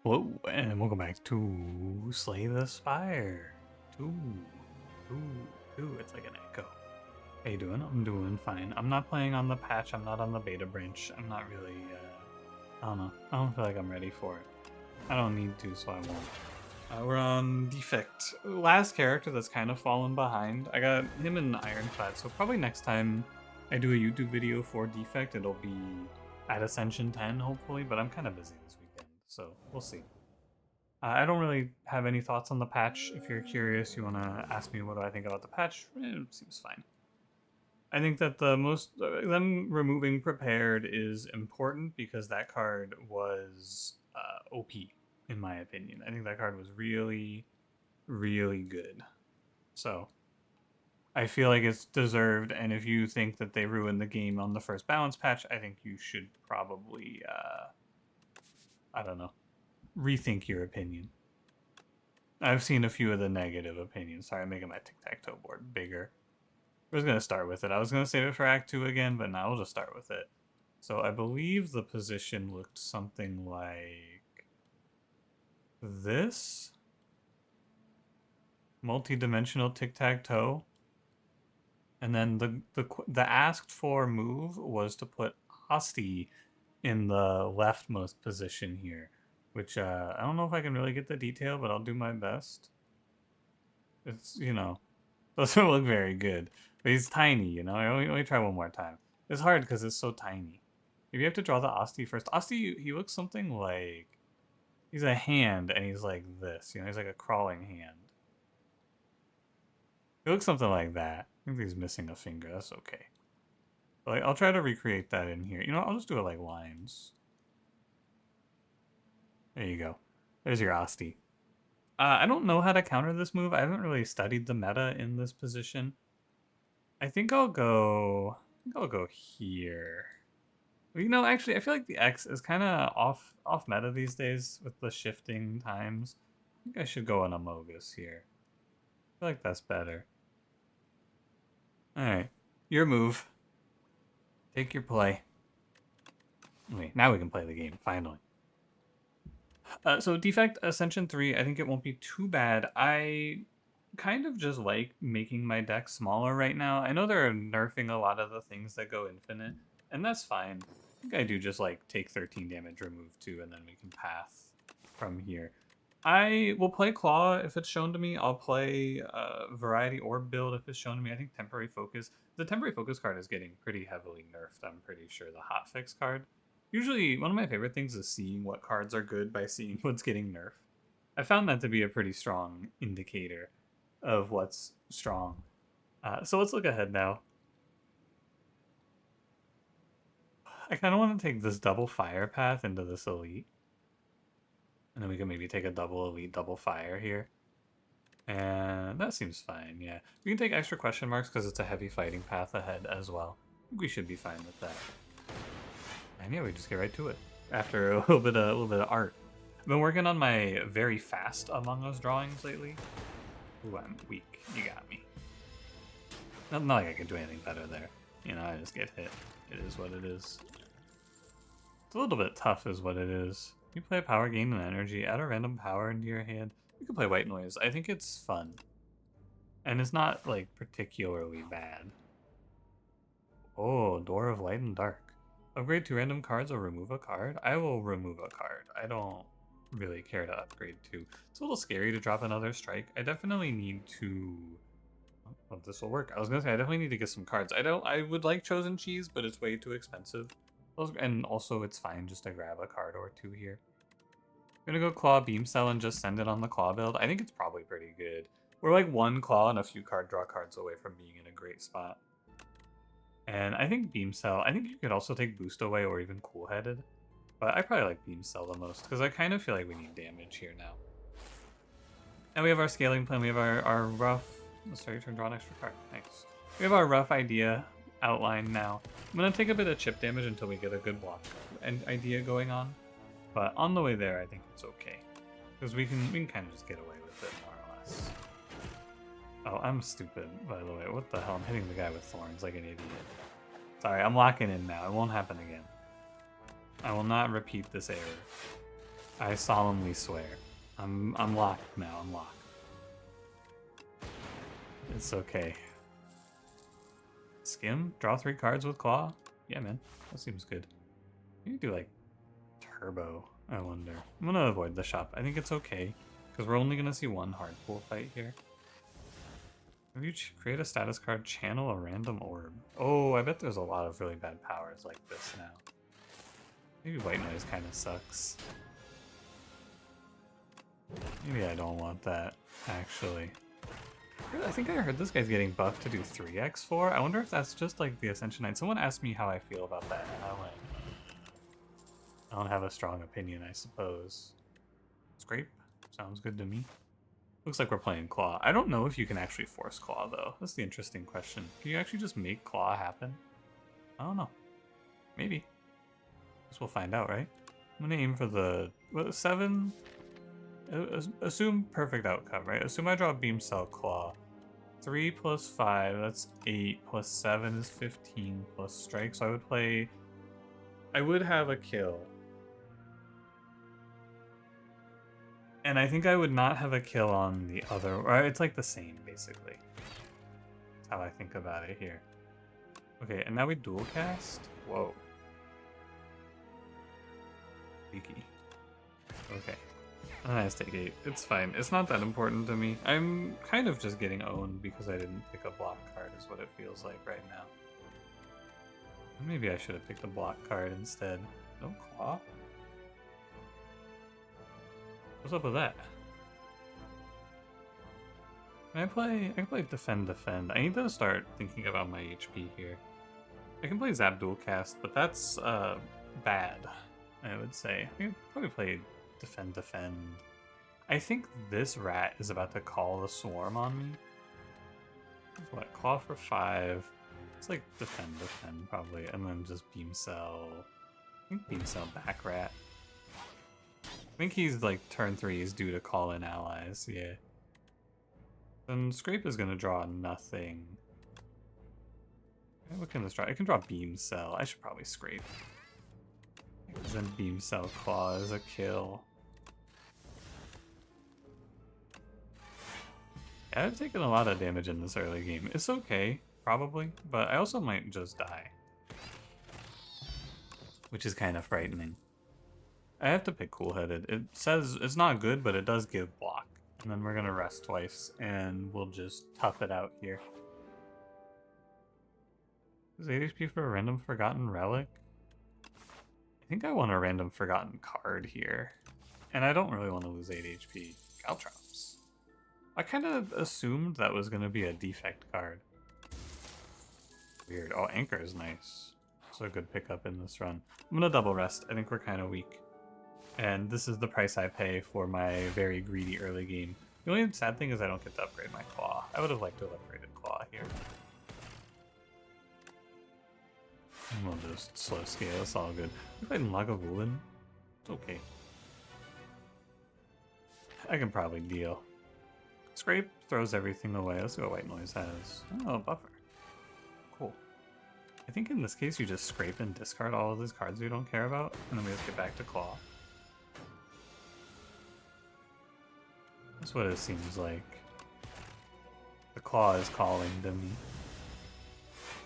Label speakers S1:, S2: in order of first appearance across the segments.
S1: Whoa, and welcome back to Slay the Spire. Two, it's like an echo. How you doing? I'm doing fine. I'm not playing on the patch. I'm not on the beta branch. I'm not really, I don't know. I don't feel like I'm ready for it. I don't need to, so I won't. We're on defect. Last character that's kind of fallen behind. I got him in Ironclad, so probably next time I do a YouTube video for defect, it'll be at Ascension 10, hopefully, but I'm kind of busy this weekend, so we'll see. I don't really have any thoughts on the patch. If you're curious, you want to ask me what do I think about the patch, it seems fine. I think that the most them removing prepared is important because that card was OP in my opinion. I think that card was really, really good. So I feel like it's deserved. And if you think that they ruined the game on the first balance patch, I think you should probably I don't know, rethink your opinion. I've seen a few of the negative opinions. Sorry, I'm making my tic-tac-toe board bigger. I was going to start with it. I was going to save it for Act 2 again, but now we'll just start with it. So I believe the position looked something like this. Multi-dimensional tic-tac-toe. And then the asked for move was to put Asti in the leftmost position here. Which, I don't know if I can really get the detail, but I'll do my best. It's, doesn't look very good. But he's tiny, let me try one more time. It's hard because it's so tiny. If you have to draw the Asti first. Asti, he looks something like... He's a hand, and he's like this. He's like a crawling hand. He looks something like that. I think he's missing a finger. That's okay. But, I'll try to recreate that in here. I'll just do it like lines. There you go. There's your Asti. I don't know how to counter this move. I haven't really studied the meta in this position. I think I'll go here. Actually, I feel like the X is kind of off meta these days with the shifting times. I think I should go on Amogus here. I feel like that's better. All right, your move. Take your play. Wait, now we can play the game finally. So Defect Ascension 3, I think it won't be too bad. I kind of just like making my deck smaller right now. I know they're nerfing a lot of the things that go infinite, and that's fine. I think I do just like take 13 damage, remove 2, and then we can path from here. I will play Claw if it's shown to me. I'll play Variety Orb build if it's shown to me. I think Temporary Focus. The Temporary Focus card is getting pretty heavily nerfed, I'm pretty sure. The Hotfix card. Usually, one of my favorite things is seeing what cards are good by seeing what's getting nerfed. I found that to be a pretty strong indicator of what's strong. So let's look ahead now. I kind of want to take this double fire path into this elite. And then we can maybe take a double elite, double fire here. And that seems fine, yeah. We can take extra question marks because it's a heavy fighting path ahead as well. I think we should be fine with that. And yeah, we just get right to it after a little bit of art. I've been working on my very fast Among Us drawings lately. Ooh, I'm weak. You got me. Not like I can do anything better there. I just get hit. It is what it is. It's a little bit tough is what it is. You play power, gain an energy, add a random power into your hand. You can play white noise. I think it's fun. And it's not, like, particularly bad. Oh, Door of Light and Dark. Upgrade 2 random cards or remove a card? I will remove a card. I don't really care to upgrade 2. It's a little scary to drop another strike. I definitely need to... Well, this will work. I was gonna say I definitely need to get some cards. I would like Chosen Cheese, but it's way too expensive. And also it's fine just to grab a card or 2 here. I'm gonna go Claw Beam Cell and just send it on the Claw build. I think it's probably pretty good. We're like 1 Claw and a few card draw cards away from being in a great spot. And I think Beam Cell, I think you could also take Boost Away or even Cool Headed. But I probably like Beam Cell the most because I kind of feel like we need damage here now. And we have our scaling plan. We have our rough... Let's start your turn, draw an extra card. Thanks. We have our rough idea outline now. I'm going to take a bit of chip damage until we get a good block and idea going on. But on the way there, I think it's okay. Because we can kind of just get away with it, more or less. Oh, I'm stupid, by the way. What the hell? I'm hitting the guy with thorns like an idiot. Sorry, I'm locking in now. It won't happen again. I will not repeat this error. I solemnly swear. I'm locked now, I'm locked. It's okay. Skim? Draw 3 cards with Claw? Yeah, man. That seems good. You do like Turbo, I wonder. I'm gonna avoid the shop. I think it's okay, because we're only gonna see one hard pool fight here. If you create a status card, channel a random orb. Oh, I bet there's a lot of really bad powers like this now. Maybe white noise kind of sucks. Maybe I don't want that, actually. I think I heard this guy's getting buffed to do 3x4. I wonder if that's just like the Ascension Knight. Someone asked me how I feel about that, and I don't have a strong opinion, I suppose. Scrape? Sounds good to me. Looks like we're playing Claw. I don't know if you can actually force Claw, though. That's the interesting question. Can you actually just make Claw happen? I don't know. Maybe. Guess we'll find out, right? I'm gonna aim for the 7. Assume perfect outcome, right? Assume I draw Beam Cell Claw. 3 plus 5, that's 8, plus 7 is 15, plus Strike. So I would play... I would have a kill. And I think I would not have a kill on the other... Or it's like the same, basically. That's how I think about it here. Okay, and now we dual cast? Whoa. Leaky. Okay. Nice take 8. It's fine. It's not that important to me. I'm kind of just getting owned because I didn't pick a block card is what it feels like right now. Maybe I should have picked a block card instead. No Claw? What's up with that? I can play defend. I need to start thinking about my HP here. I can play Zap Dual Cast, but that's bad, I would say. I could probably play defend. I think this rat is about to call the swarm on me. What? Claw for 5. It's like defend probably, and then just Beam Cell. I think Beam Cell back rat. I think he's like turn 3 is due to call in allies, yeah. Then Scrape is gonna draw nothing. What can this draw? I can draw Beam Cell. I should probably Scrape. Because then Beam Cell Claw is a kill. Yeah, I've taken a lot of damage in this early game. It's okay, probably, but I also might just die. Which is kind of frightening. I have to pick Cool-Headed. It says it's not good, but it does give block. And then we're gonna rest twice, and we'll just tough it out here. Is 8 HP for a random Forgotten Relic? I think I want a random Forgotten card here. And I don't really want to lose 8 HP. Caltrops. I kind of assumed that was gonna be a defect card. Weird. Oh, Anchor is nice. It's a good pickup in this run. I'm gonna double rest. I think we're kind of weak. And this is the price I pay for my very greedy early game. The only sad thing is I don't get to upgrade my Claw. I would have liked to have upgraded Claw here. We'll just slow scale, it's all good. We played Lagavulin. It's okay. I can probably deal. Scrape throws everything away. Let's see what White Noise has. Oh, buffer. Cool. I think in this case you just scrape and discard all of these cards we don't care about, and then we just get back to Claw. That's what it seems like. The Claw is calling to me.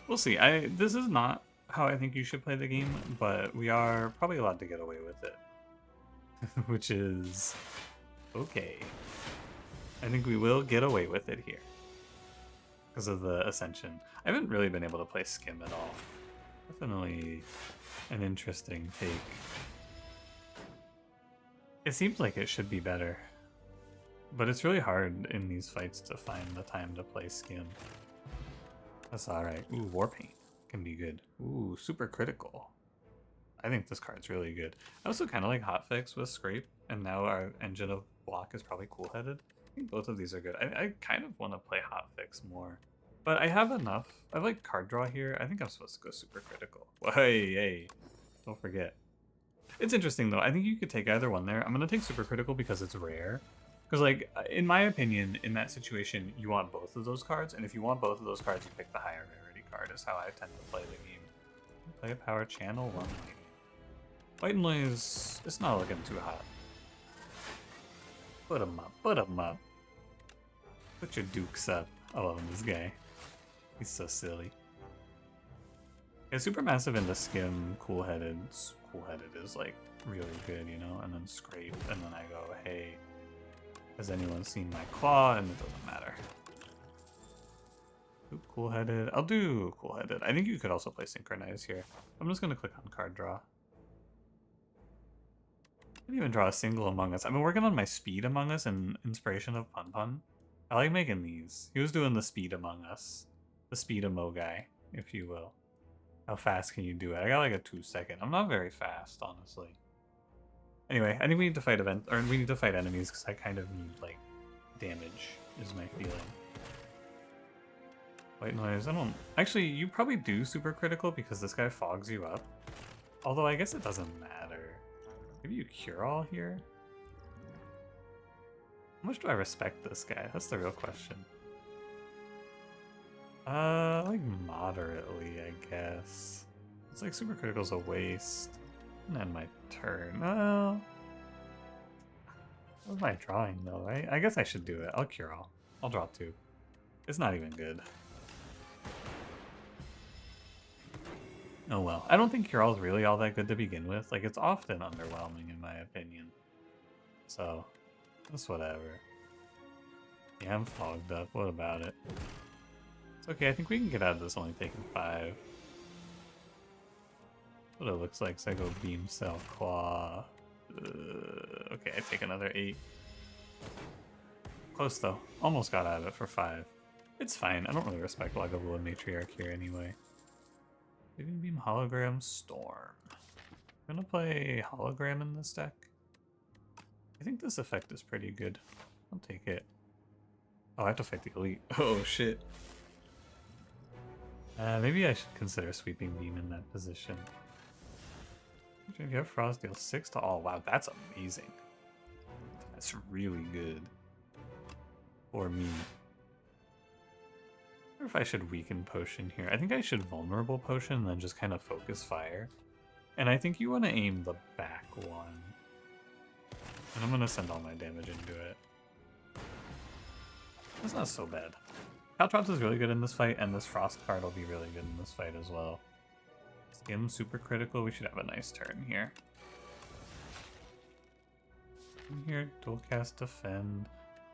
S1: We'll see. This is not how I think you should play the game, but we are probably allowed to get away with it. Which is okay. I think we will get away with it here. Because of the Ascension. I haven't really been able to play Skim at all. Definitely an interesting take. It seems like it should be better. But it's really hard in these fights to find the time to play Skim. That's alright. Ooh, Warpaint can be good. Ooh, super critical. I think this card's really good. I also kind of like Hotfix with Scrape, and now our engine of block is probably Cool-Headed. I think both of these are good. I kind of want to play Hotfix more. But I have enough. I like card draw here. I think I'm supposed to go super critical. Well, hey, don't forget. It's interesting though. I think you could take either one there. I'm going to take super critical because it's rare. Because, like, in my opinion, in that situation, you want both of those cards, and if you want both of those cards, you pick the higher rarity card, is how I tend to play the game. Play a power channel, one maybe. White Noise, it's not looking too hot. Put him up, put him up. Put your dukes up. I love this guy. He's so silly. Yeah, Supermassive into Skim, Cool-Headed. Cool-Headed is like really good, you know? And then Scrape, and then I go, hey, has anyone seen my claw? And it doesn't matter. Ooh, Cool-Headed. I'll do Cool-Headed. I think you could also play Synchronize here. I'm just gonna click on card draw. I didn't even draw a single Among Us. I've been working on my speed Among Us and inspiration of Pun Pun. I like making these. He was doing the speed Among Us. The speed emo guy, if you will. How fast can you do it? I got like a 2-second. I'm not very fast, honestly. Anyway, I think we need to fight we need to fight enemies because I kind of need like damage is my feeling. White noise, I don't actually you probably do super critical because this guy fogs you up. Although I guess it doesn't matter. Maybe you cure all here? How much do I respect this guy? That's the real question. Like moderately, I guess. It's like super critical's a waste. And then my turn. Well, what am I drawing though, right? I guess I should do it. I'll cure all. I'll draw 2. It's not even good. Oh well. I don't think cure all is really all that good to begin with. Like, it's often underwhelming in my opinion. So, that's whatever. Yeah, I'm fogged up. What about it? It's okay, I think we can get out of this only taking 5. What it looks like, so I go Beam Cell Claw. Okay, I take another 8. Close though. Almost got out of it for 5. It's fine. I don't really respect Legaval and Matriarch here anyway. Living Beam Hologram Storm. I'm gonna play Hologram in this deck. I think this effect is pretty good. I'll take it. Oh, I have to fight the Elite. Oh shit. Maybe I should consider Sweeping Beam in that position. If you have Frost, deal 6 to all. Wow, that's amazing. That's really good. For me. I wonder if I should Weaken Potion here. I think I should Vulnerable Potion and then just kind of focus Fire. And I think you want to aim the back one. And I'm going to send all my damage into it. That's not so bad. Caltrops is really good in this fight, and this Frost card will be really good in this fight as well. Skim super critical. We should have a nice turn here. Here, dual cast defend.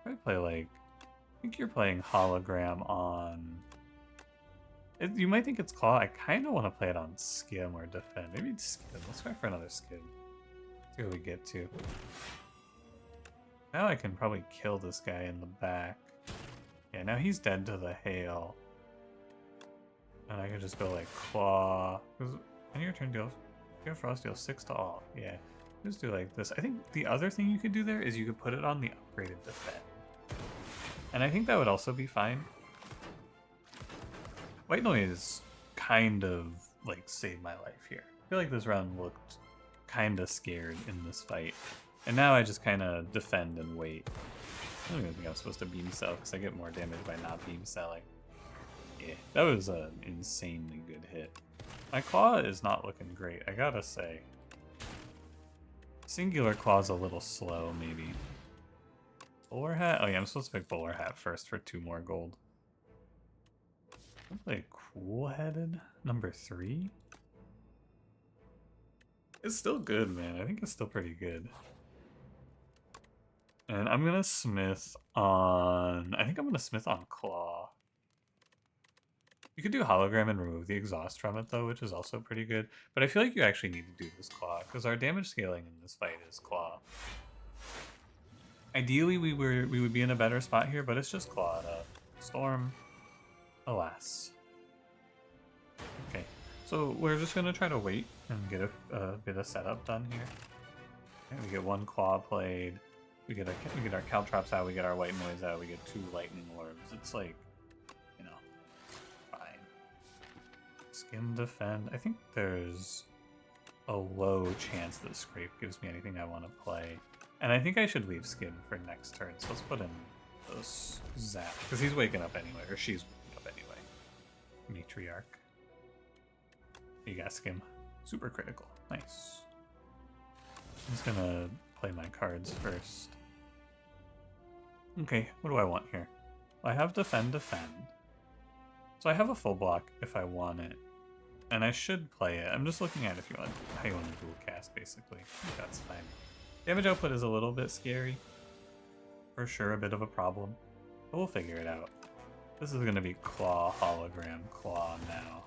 S1: Probably play like. I think you're playing hologram on. You might think it's claw. I kind of want to play it on skim or defend. Maybe it's skim. Let's try for another skim. See what we get to. Now I can probably kill this guy in the back. Yeah, now he's dead to the hail. And I can just go like claw. Because on your turn, deal Frost deal 6 to all. Yeah, just do like this. I think the other thing you could do there is you could put it on the upgraded defend. And I think that would also be fine. White noise kind of like saved my life here. I feel like this round looked kind of scared in this fight. And now I just kind of defend and wait. I don't even think I'm supposed to beam cell because I get more damage by not beam selling. Yeah, that was an insanely good hit. My claw is not looking great, I gotta say. Singular claw's a little slow, maybe. Bowler hat? Oh yeah, I'm supposed to pick bowler hat first for 2 more gold. I'll play cool-headed number 3. It's still good, man. I think it's still pretty good. And I'm gonna smith on. I think I'm gonna smith on claw. You could do hologram and remove the exhaust from it though, which is also pretty good. But I feel like you actually need to do this claw because our damage scaling in this fight is claw. Ideally, we would be in a better spot here, but it's just claw to storm. Alas. Okay, so we're just gonna try to wait and get a bit of setup done here. Okay, we get 1 claw played. We get our Caltrops out. We get our white noise out. We get 2 lightning orbs. It's like, you know, fine. Skim defend. I think there's a low chance that Scrape gives me anything I want to play. And I think I should leave Skim for next turn. So let's put in those Zap. Because he's waking up anyway. Or she's waking up anyway. Matriarch. You got Skim. Super critical. Nice. I'm just going to play my cards first. Okay, what do I want here? Well, I have defend, defend. So I have a full block if I want it. And I should play it. I'm just looking at if you want how you want to dual cast, basically. I think that's fine. Damage output is a little bit scary. For sure, a bit of a problem. But we'll figure it out. This is going to be Claw, Hologram, Claw now.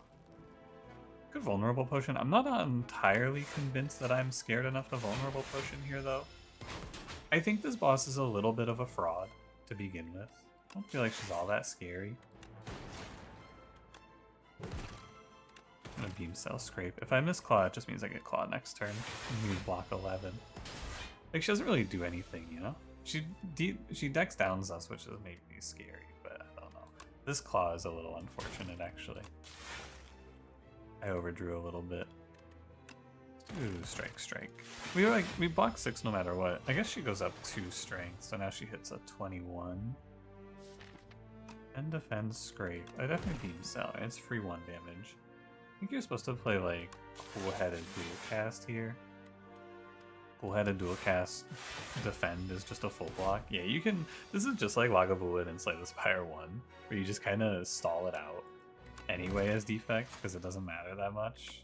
S1: Good Vulnerable Potion. I'm not entirely convinced that I'm scared enough to Vulnerable Potion here, though. I think this boss is a little bit of a fraud to begin with. I don't feel like she's all that scary. I'm gonna Beam Cell Scrape. If I miss Claw, it just means I get Claw next turn. And we block 11. Like, she doesn't really do anything, you know? She decks downs us, which is maybe scary, but I don't know. This Claw is a little unfortunate, actually. I overdrew a little bit. Ooh, strike, strike. We block 6 no matter what. I guess she goes up 2 strength, so now she hits a 21. And defend, scrape. I definitely Beam Cell, and it's free 1 damage. I think you're supposed to play like Cool-Headed Dual Cast here. Cool-Headed Dual Cast defend is just a full block. Yeah, you can. This is just like Lagavulin and Slay the Spire 1, where you just kind of stall it out anyway as defect because it doesn't matter that much.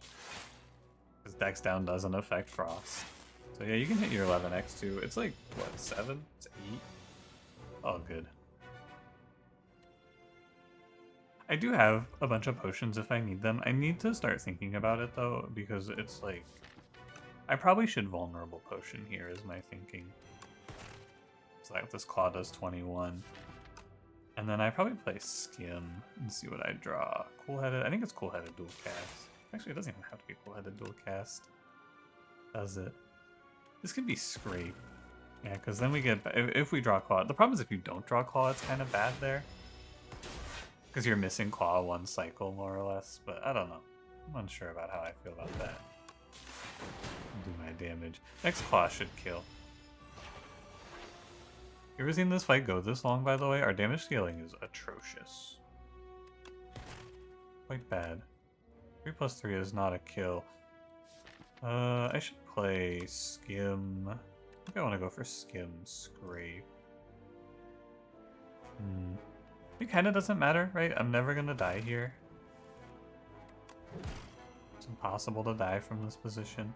S1: Because Dex down doesn't affect Frost. So yeah, you can hit your 11x too. It's like, what, 7? It's 8? Oh, good. I do have a bunch of potions if I need them. I need to start thinking about it though, because it's like... I probably should Vulnerable Potion here is my thinking. So that this Claw does 21. And then I probably play Skim and see what I draw. Cool-Headed, I think it's Cool-Headed Dual Cast. Actually, it doesn't even have to be Cool-Headed Dual Cast. Does it? This could be Scrape. Yeah, because then we get... If we draw Claw... The problem is if you don't draw Claw, it's kind of bad there. Because you're missing Claw 1 cycle, more or less. But I don't know. I'm unsure about how I feel about that. Do my damage. Next Claw should kill. You ever seen this fight go this long, by the way? Our damage scaling is atrocious. Quite bad. 3+3 is not a kill. I should play Skim. I think I want to go for Skim Scrape. It kind of doesn't matter, right? I'm never going to die here. It's impossible to die from this position.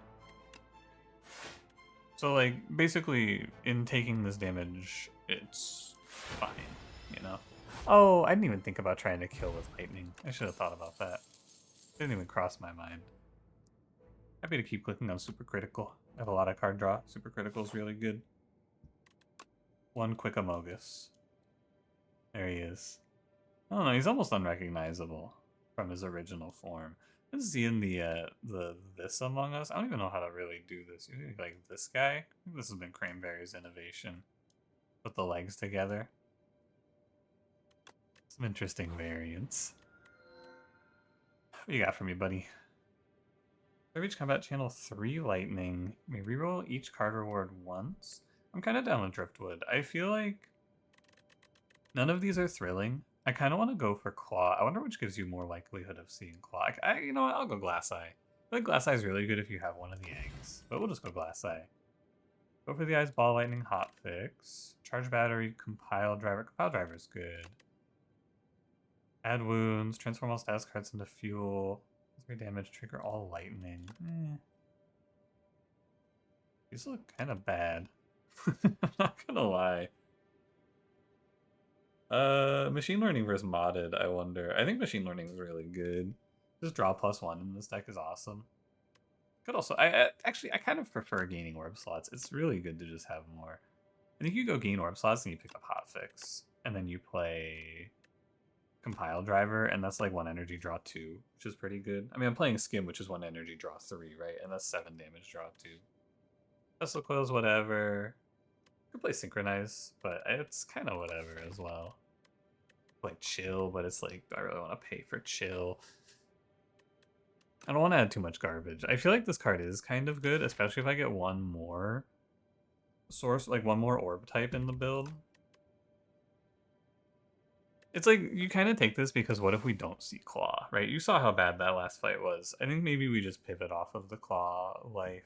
S1: So, like, basically, in taking this damage, it's fine, you know? Oh, I didn't even think about trying to kill with lightning. I should have thought about that. Didn't even cross my mind. Happy to keep clicking on Super Critical. I have a lot of card draw. Super Critical is really good. 1 quick Amogus. There he is. Oh no, he's almost unrecognizable from his original form. This is in the This Among Us. I don't even know how to really do this. You think like this guy? I think this has been Cranberry's innovation. Put the legs together. Some interesting variants. What you got for me, buddy? I reach combat channel 3 lightning. May reroll each card reward once. I'm kind of down with Driftwood. I feel like none of these are thrilling. I kind of want to go for Claw. I wonder which gives you more likelihood of seeing Claw. You know what? I'll go Glass Eye. I think Glass Eye is really good if you have one of the eggs, but we'll just go Glass Eye. Go for the Eyes, Ball Lightning, Hotfix. Charge Battery, Compile Driver. Compile Driver is good. Add Wounds, transform all status cards into fuel. 3 damage, trigger all lightning. These look kind of bad. I'm not gonna lie. Machine Learning versus Modded, I wonder. I think Machine Learning is really good. Just draw +1 in this deck is awesome. Could also, I kind of prefer gaining orb slots. It's really good to just have more. I think you go gain orb slots and you pick up Hotfix, and then you play Compile Driver, and that's like 1 energy draw 2, which is pretty good. I mean, I'm playing Skim, which is 1 energy draw 3, right? And that's 7 damage draw 2. Vessel Coils, whatever. Could play Synchronize, but it's kind of whatever as well. Like Chill, but it's like, do I really want to pay for Chill? I don't want to add too much garbage. I feel like this card is kind of good, especially if I get 1 more source, like 1 more orb type in the build. It's like, you kind of take this because what if we don't see Claw, right? You saw how bad that last fight was. I think maybe we just pivot off of the Claw life.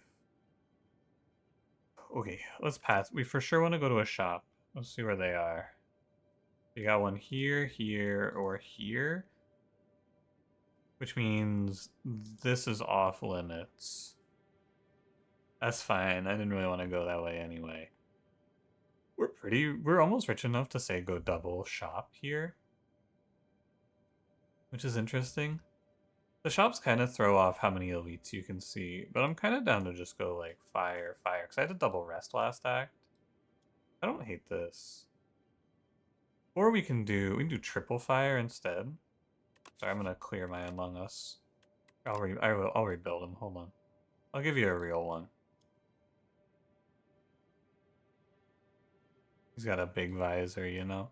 S1: Okay, let's pass. We for sure want to go to a shop. Let's see where they are. You got one here, here, or here. Which means this is off limits. That's fine. I didn't really want to go that way anyway. We're almost rich enough to say go double shop here. Which is interesting. The shops kind of throw off how many elites you can see, but I'm kind of down to just go like fire, fire, because I had to double rest last act. I don't hate this. Or we can do triple fire instead. Sorry, I'm gonna clear my Among Us. I'll rebuild them. Hold on. I'll give you a real one. He's got a big visor, you know?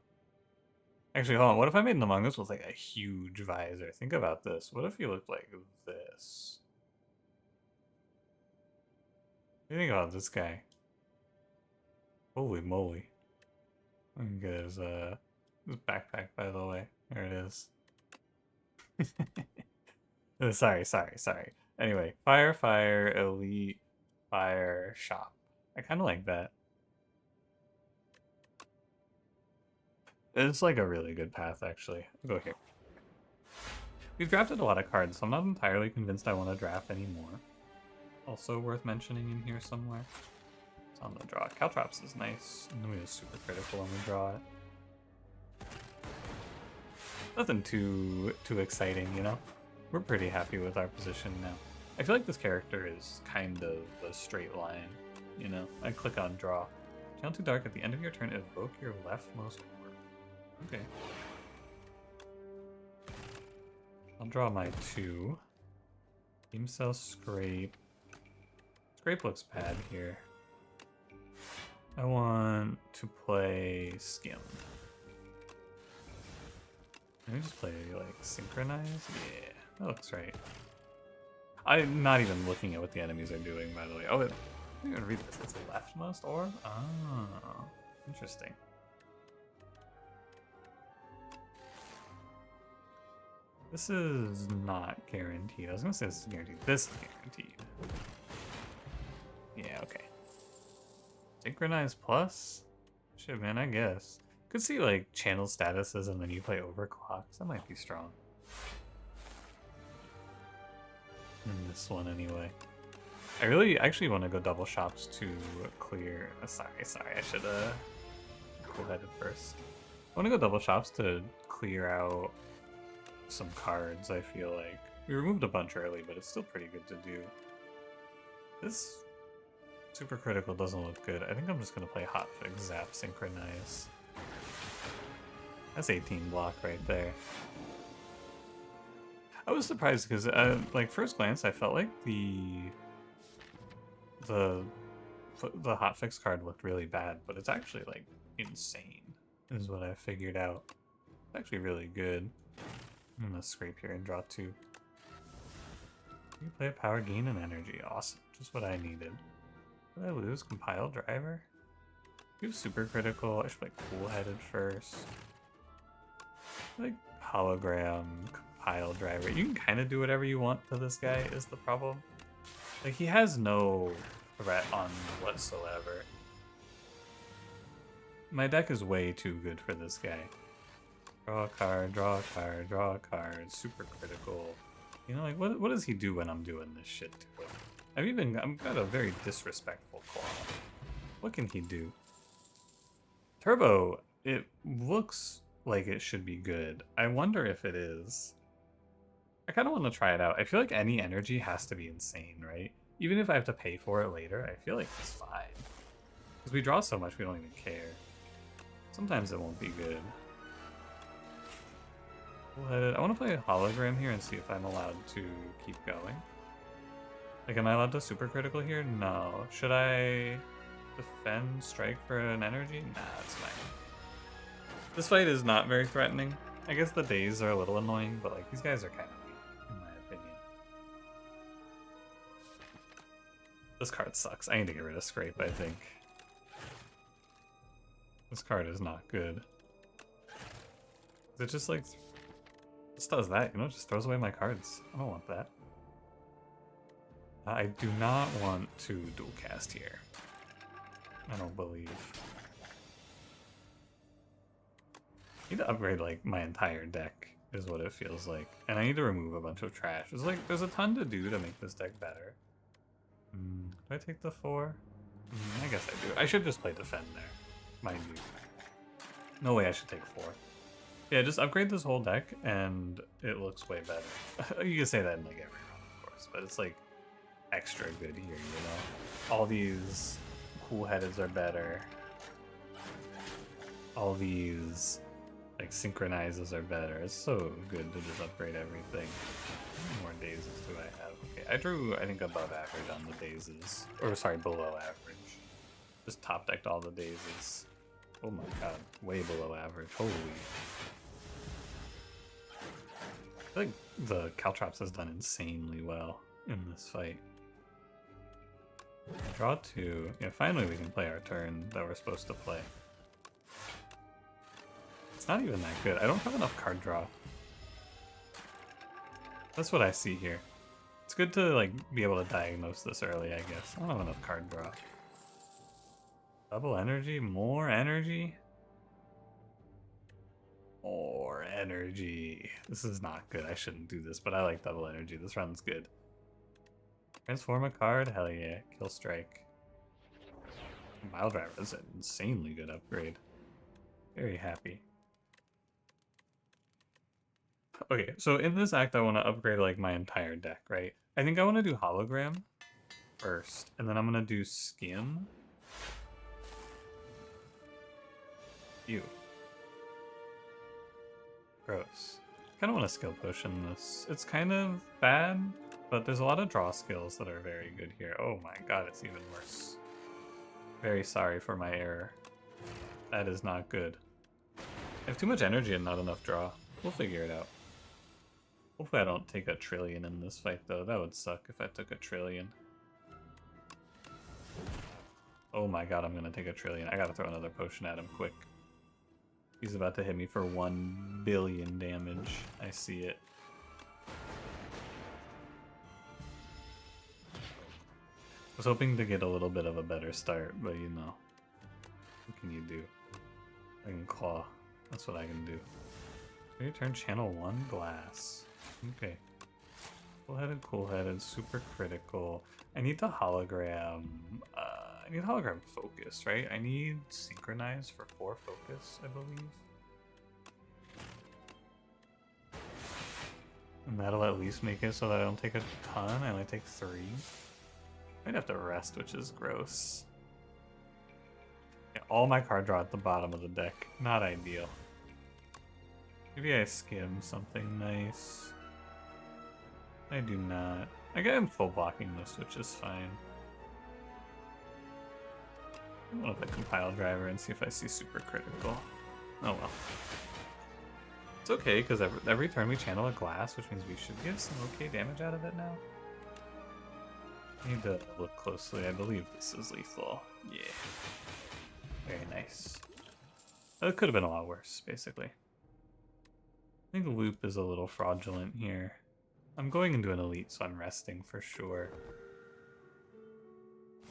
S1: Actually, hold on. What if I made an Among Us with like a huge visor? Think about this. What if he looked like this? What do you think about this guy? Holy moly. Let me get his backpack, by the way. There it is. Sorry. Anyway, fire, elite, fire, shop. I kind of like that. It's like a really good path, actually. I'll go here. We've drafted a lot of cards, so I'm not entirely convinced I want to draft anymore. Also worth mentioning in here somewhere. It's on the draw. Caltrops is nice. And then we have super critical when we draw it. Nothing too exciting, you know? We're pretty happy with our position now. I feel like this character is kind of a straight line, you know? I click on draw. Channel 2 Dark, at the end of your turn, evoke your leftmost orb. Okay. I'll draw my 2. Team Cell Scrape. Scrape looks bad here. I want to play Skim. Let me just play, like, Synchronize? Yeah, that looks right. I'm not even looking at what the enemies are doing, by the way. Oh, I didn't even read this. It's leftmost orb? Oh, interesting. This is not guaranteed. I was gonna say this is guaranteed. This is guaranteed. Yeah, okay. Synchronize plus? Shit, man, I guess. Could see, like, channel statuses and then you play overclocks. That might be strong. In this one, anyway. I actually want to go double shops to clear... sorry, I should have cool-headed first. I want to go double shops to clear out some cards, I feel like. We removed a bunch early, but it's still pretty good to do. This super critical doesn't look good. I think I'm just going to play Hotfix, Zap, Synchronize. That's 18 block right there. I was surprised because, like, first glance, I felt like the Hotfix card looked really bad, but it's actually, like, insane, is what I figured out. It's actually really good. I'm gonna scrape here and draw 2. You play a power, gain, and energy. Awesome. Just what I needed. Did I lose? Compile driver? You have super critical. I should play cool-headed first. Like hologram, compile driver. You can kind of do whatever you want to this guy, is the problem. Like, he has no threat on whatsoever. My deck is way too good for this guy. Draw a card, draw a card, draw a card, super critical. You know, like, what does he do when I'm doing this shit to him? I've got a very disrespectful claw. What can he do? Turbo, it looks like it should be good. I wonder if it is. I kind of want to try it out. I feel like any energy has to be insane, right? Even if I have to pay for it later, I feel like it's fine. Because we draw so much, we don't even care. Sometimes it won't be good. I want to play a hologram here and see if I'm allowed to keep going. Like, am I allowed to super critical here? No. Should I defend, strike for an energy? Nah, it's fine. This fight is not very threatening. I guess the days are a little annoying, but, like, these guys are kind of weak, in my opinion. This card sucks. I need to get rid of Scrape, I think. This card is not good. It just, like, just does that, you know? Just throws away my cards. I don't want that. I do not want to dual cast here. I don't believe. need to upgrade like my entire deck is what it feels like. And I need to remove a bunch of trash. It's like there's a ton to do to make this deck better. Do I take the 4? I guess I do. I should just play defend there, mind you. No way I should take 4. Yeah, just upgrade this whole deck and it looks way better. You can say that in like every run, of course, but it's like extra good here, you know? All these cool-headeds are better. All these like synchronizes are better. It's so good to just upgrade everything. How many more dazes do I have? Okay, I drew, I think, above average on the dazes. Or, sorry, below average. Just top decked all the dazes. Oh my god, way below average. Holy. I feel like the Caltrops has done insanely well in this fight. Draw 2. Yeah, finally we can play our turn that we're supposed to play. It's not even that good. I don't have enough card draw. That's what I see here. It's good to like be able to diagnose this early, I guess. I don't have enough card draw. Double energy? More energy? More energy. This is not good. I shouldn't do this, but I like double energy. This run's good. Transform a card? Hell yeah. Kill strike. Mile Driver is an insanely good upgrade. Very happy. Okay, so in this act, I want to upgrade like my entire deck, right? I think I want to do Hologram first, and then I'm going to do Skim. Ew. Gross. Kind of want to skill potion this. It's kind of bad, but there's a lot of draw skills that are very good here. Oh my god, it's even worse. Very sorry for my error. That is not good. I have too much energy and not enough draw. We'll figure it out. Hopefully I don't take a trillion in this fight, though. That would suck if I took a trillion. Oh my god, I'm gonna take a trillion. I gotta throw another potion at him quick. He's about to hit me for 1 billion damage. I see it. I was hoping to get a little bit of a better start, but you know. What can you do? I can claw. That's what I can do. Your turn, channel 1 glass. Okay. Cool-headed, super critical. I need the hologram. I need hologram focus, right? I need synchronize for 4 focus, I believe. And that'll at least make it so that I don't take a ton. I only take 3. Might have to rest, which is gross. Yeah, all my card draw at the bottom of the deck. Not ideal. Maybe I skim something nice. I do not. I get him full blocking this, which is fine. I'm gonna play compile driver and see if I see super critical. Oh well. It's okay, because every turn we channel a glass, which means we should get some okay damage out of it now. I need to look closely. I believe this is lethal. Yeah. Very nice. It could have been a lot worse, basically. I think loop is a little fraudulent here. I'm going into an elite, so I'm resting for sure.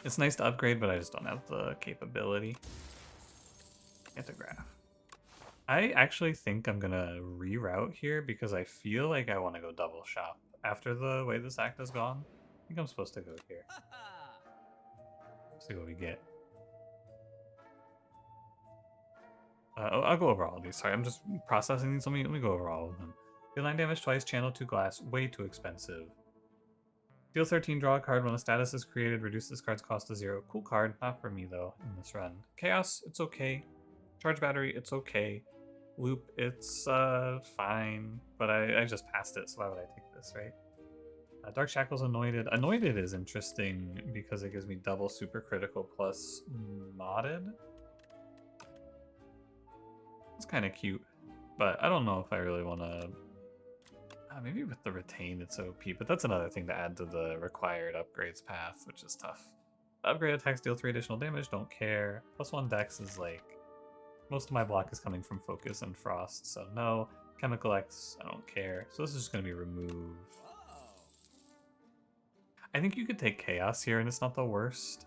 S1: It's nice to upgrade, but I just don't have the capability. Antograph. I actually think I'm gonna reroute here because I feel like I want to go double shop. After the way this act has gone, I think I'm supposed to go here. See what we get. I'll go over all of these. Sorry, I'm just processing these. Let me go over all of them. Deal 9 damage twice, channel 2 glass. Way too expensive. Deal 13, draw a card. When a status is created, reduce this card's cost to 0. Cool card. Not for me, though, in this run. Chaos, it's okay. Charge battery, it's okay. Loop, it's fine. But I just passed it, so why would I take this, right? Dark Shackle's Anointed. Anointed is interesting because it gives me double super critical plus modded. It's kind of cute, but I don't know if I really want to... maybe with the retain it's OP, but that's another thing to add to the required upgrades path, which is tough. Upgrade attacks deal 3 additional damage, don't care. +1 dex is like... most of my block is coming from Focus and Frost, so no. Chemical X, I don't care. So this is just going to be removed. I think you could take Chaos here, and it's not the worst.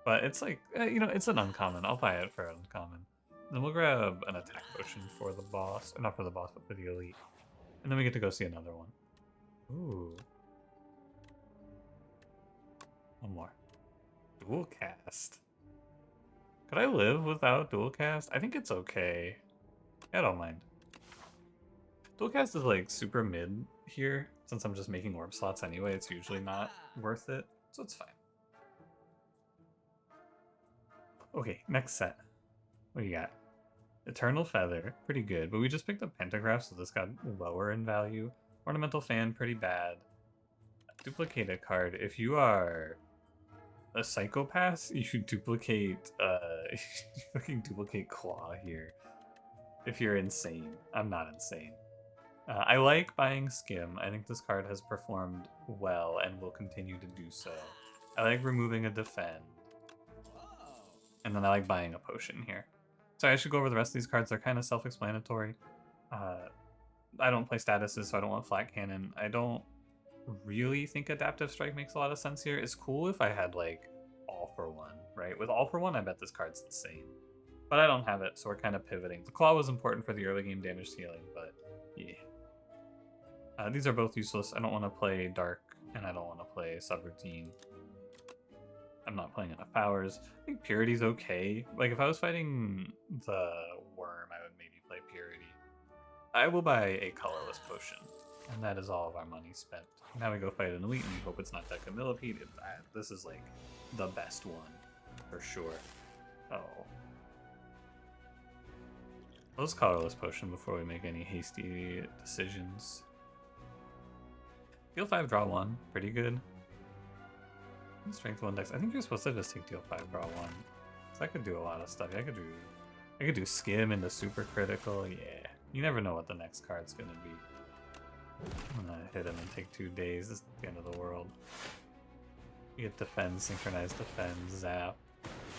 S1: But it's like, you know, it's an uncommon. I'll buy it for an uncommon. Then we'll grab an attack potion for the boss. Not for the boss, but for the elite. And then we get to go see another one. Ooh. One more. Dual cast. Could I live without dual cast? I think it's okay. I don't mind. Dual cast is like super mid here. Since I'm just making orb slots anyway, it's usually not worth it. So it's fine. Okay, next set. What do you got? Eternal Feather, pretty good. But we just picked up Pentagraph, so this got lower in value. Ornamental Fan, pretty bad. Duplicate a card. If you are a psychopath, you should duplicate you fucking duplicate Claw here. If you're insane. I'm not insane. I like buying Skim. I think this card has performed well and will continue to do so. I like removing a defend. And then I like buying a potion here. So I should go over the rest of these cards. They're kind of self-explanatory. I don't play statuses, so I don't want Flat Cannon. I don't really think Adaptive Strike makes a lot of sense here. It's cool if I had, like, All for One, right? With All for One, I bet this card's insane. But I don't have it, so we're kind of pivoting. The Claw was important for the early game damage healing, but yeah. These are both useless. I don't want to play Dark, and I don't want to play Subroutine. I'm not playing enough powers. I think Purity's okay. Like, if I was fighting the Worm, I would maybe play Purity. I will buy a colorless potion, and that is all of our money spent. Now we go fight an elite, and we hope it's not Deca Millipede. This is, like, the best one, for sure. Oh. Let's colorless potion before we make any hasty decisions. Deal 5, draw 1. Pretty good. Strength 1 dex. I think you're supposed to just take deal 5, draw 1. So I could do a lot of stuff. I could do Skim into super critical. Yeah. You never know what the next card's gonna be. I'm gonna hit him and take 2 days. This is the end of the world. You get defend, synchronized defend, zap.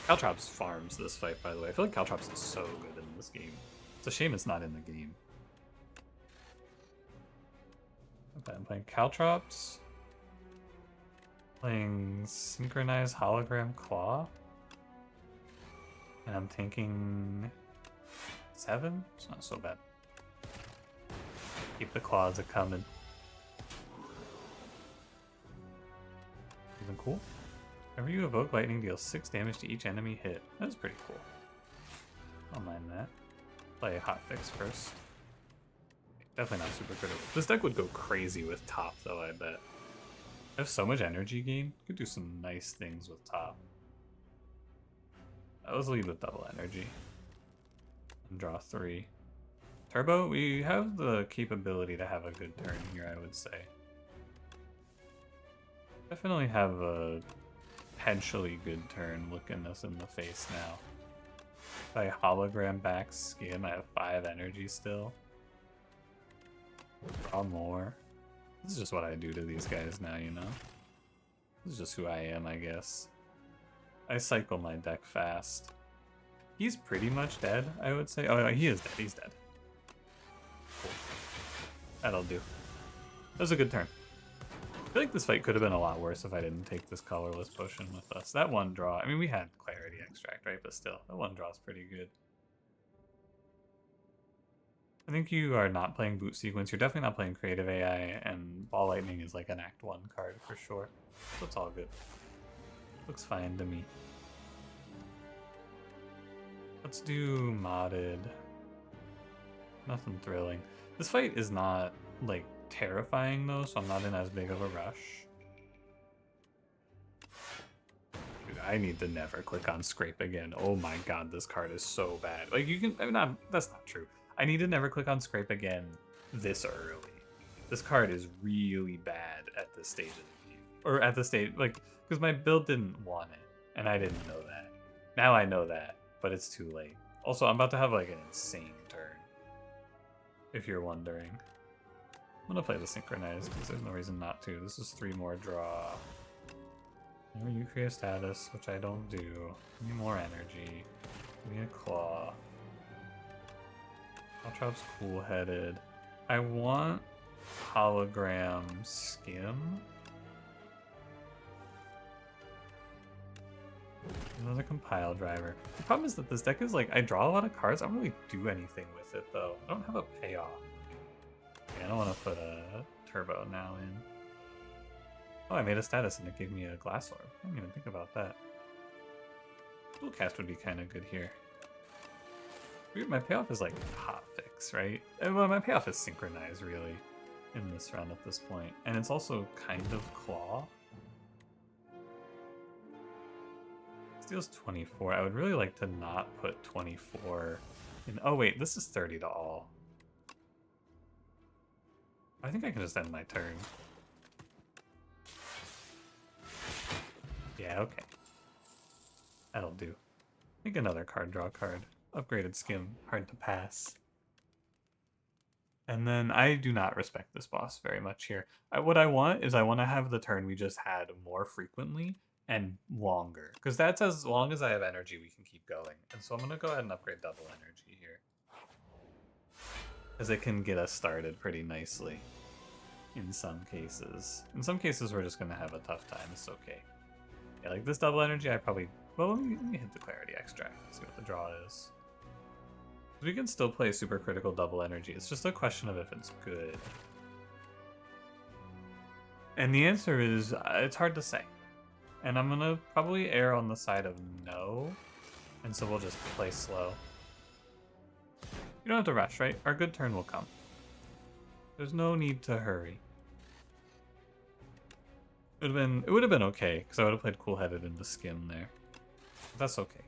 S1: Caltrops farms this fight, by the way. I feel like Caltrops is so good in this game. It's a shame it's not in the game. Okay, I'm playing Caltrops. Playing Synchronized Hologram Claw. And I'm thinking 7? It's not so bad. Keep the claws a coming. Isn't cool? Whenever you evoke lightning, deals 6 damage to each enemy hit. That's pretty cool. I don't mind that. Play Hotfix first. Definitely not super critical. This deck would go crazy with top, though, I bet. I have so much energy gain. Could do some nice things with top. Let's lead with double energy. And draw 3. Turbo, we have the capability to have a good turn here, I would say. Definitely have a potentially good turn looking us in the face now. If I hologram back Skim, I have 5 energy still. Draw more. This is just what I do to these guys now, you know? This is just who I am, I guess. I cycle my deck fast. He's pretty much dead, I would say. Oh, he is dead. He's dead. Cool. That'll do. That was a good turn. I feel like this fight could have been a lot worse if I didn't take this colorless potion with us. That one draw, I mean, we had Clarity Extract, right? But still, that one draw's pretty good. I think you are not playing Boot Sequence. You're definitely not playing Creative AI, and Ball Lightning is like an Act 1 card for sure. So it's all good. Looks fine to me. Let's do modded. Nothing thrilling. This fight is not, like, terrifying, though, so I'm not in as big of a rush. Dude, I need to never click on Scrape again. Oh my god, this card is so bad. Like, you can... I mean, that's not true. I need to never click on Scrape again this early. This card is really bad at this stage of the game. Or at the stage, like, because my build didn't want it, and I didn't know that. Now I know that, but it's too late. Also, I'm about to have, like, an insane turn, if you're wondering. I'm gonna play the Synchronized, because there's no reason not to. This is 3 more draw. Now you create a status, which I don't do. Give me more energy. Give me a Claw. Caltrop's cool-headed. I want Hologram Skim. Another compile driver. The problem is that this deck is like, I draw a lot of cards. I don't really do anything with it though. I don't have a payoff. Okay, I don't want to put a turbo now in. Oh, I made a status and it gave me a glass orb. I didn't even think about that. Dual cast would be kind of good here. Weird, my payoff is like hot fix, right? Well, my payoff is synchronize really in this round at this point. And it's also kind of claw. Steals 24. I would really like to not put 24 in. Oh wait, this is 30 to all. I think I can just end my turn. Yeah, okay. That'll do. I think another card, draw card. Upgraded skim, hard to pass. And then I do not respect this boss very much here. What I want is I want to have the turn we just had more frequently and longer. Because that's as long as I have energy, we can keep going. And so I'm going to go ahead and upgrade double energy here. Because it can get us started pretty nicely in some cases. In some cases, we're just going to have a tough time. It's okay. Yeah, like this double energy, I probably... Well, let me hit the clarity extract. See what the draw is. We can still play super critical double energy. It's just a question of if it's good. And the answer is, it's hard to say. And I'm gonna probably err on the side of no. And so we'll just play slow. You don't have to rush, right? Our good turn will come. There's no need to hurry. It would have been okay, because I would have played cool-headed into skim there. But that's okay.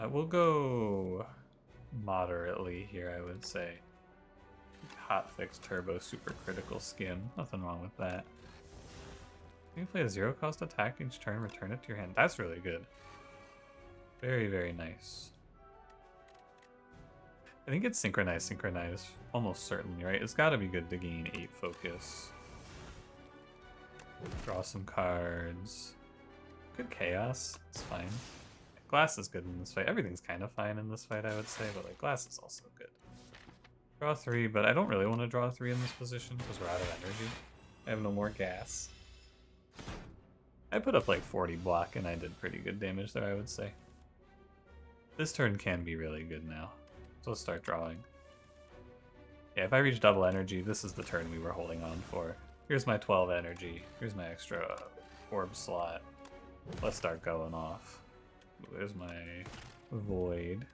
S1: We'll go moderately here, I would say. Hotfix turbo super critical skim. Nothing wrong with that. You can play a 0 cost attack each turn, return it to your hand. That's really good. Very, very nice. I think it's synchronize, almost certainly, right? It's gotta be good to gain 8 focus. Draw some cards. Good chaos, it's fine. Glass is good in this fight. Everything's kind of fine in this fight, I would say, but like glass is also good. Draw 3, but I don't really want to draw 3 in this position because we're out of energy. I have no more gas. I put up like 40 block and I did pretty good damage there, I would say. This turn can be really good now. So let's start drawing. Yeah, if I reach double energy, this is the turn we were holding on for. Here's my 12 energy. Here's my extra orb slot. Let's start going off. There's my void.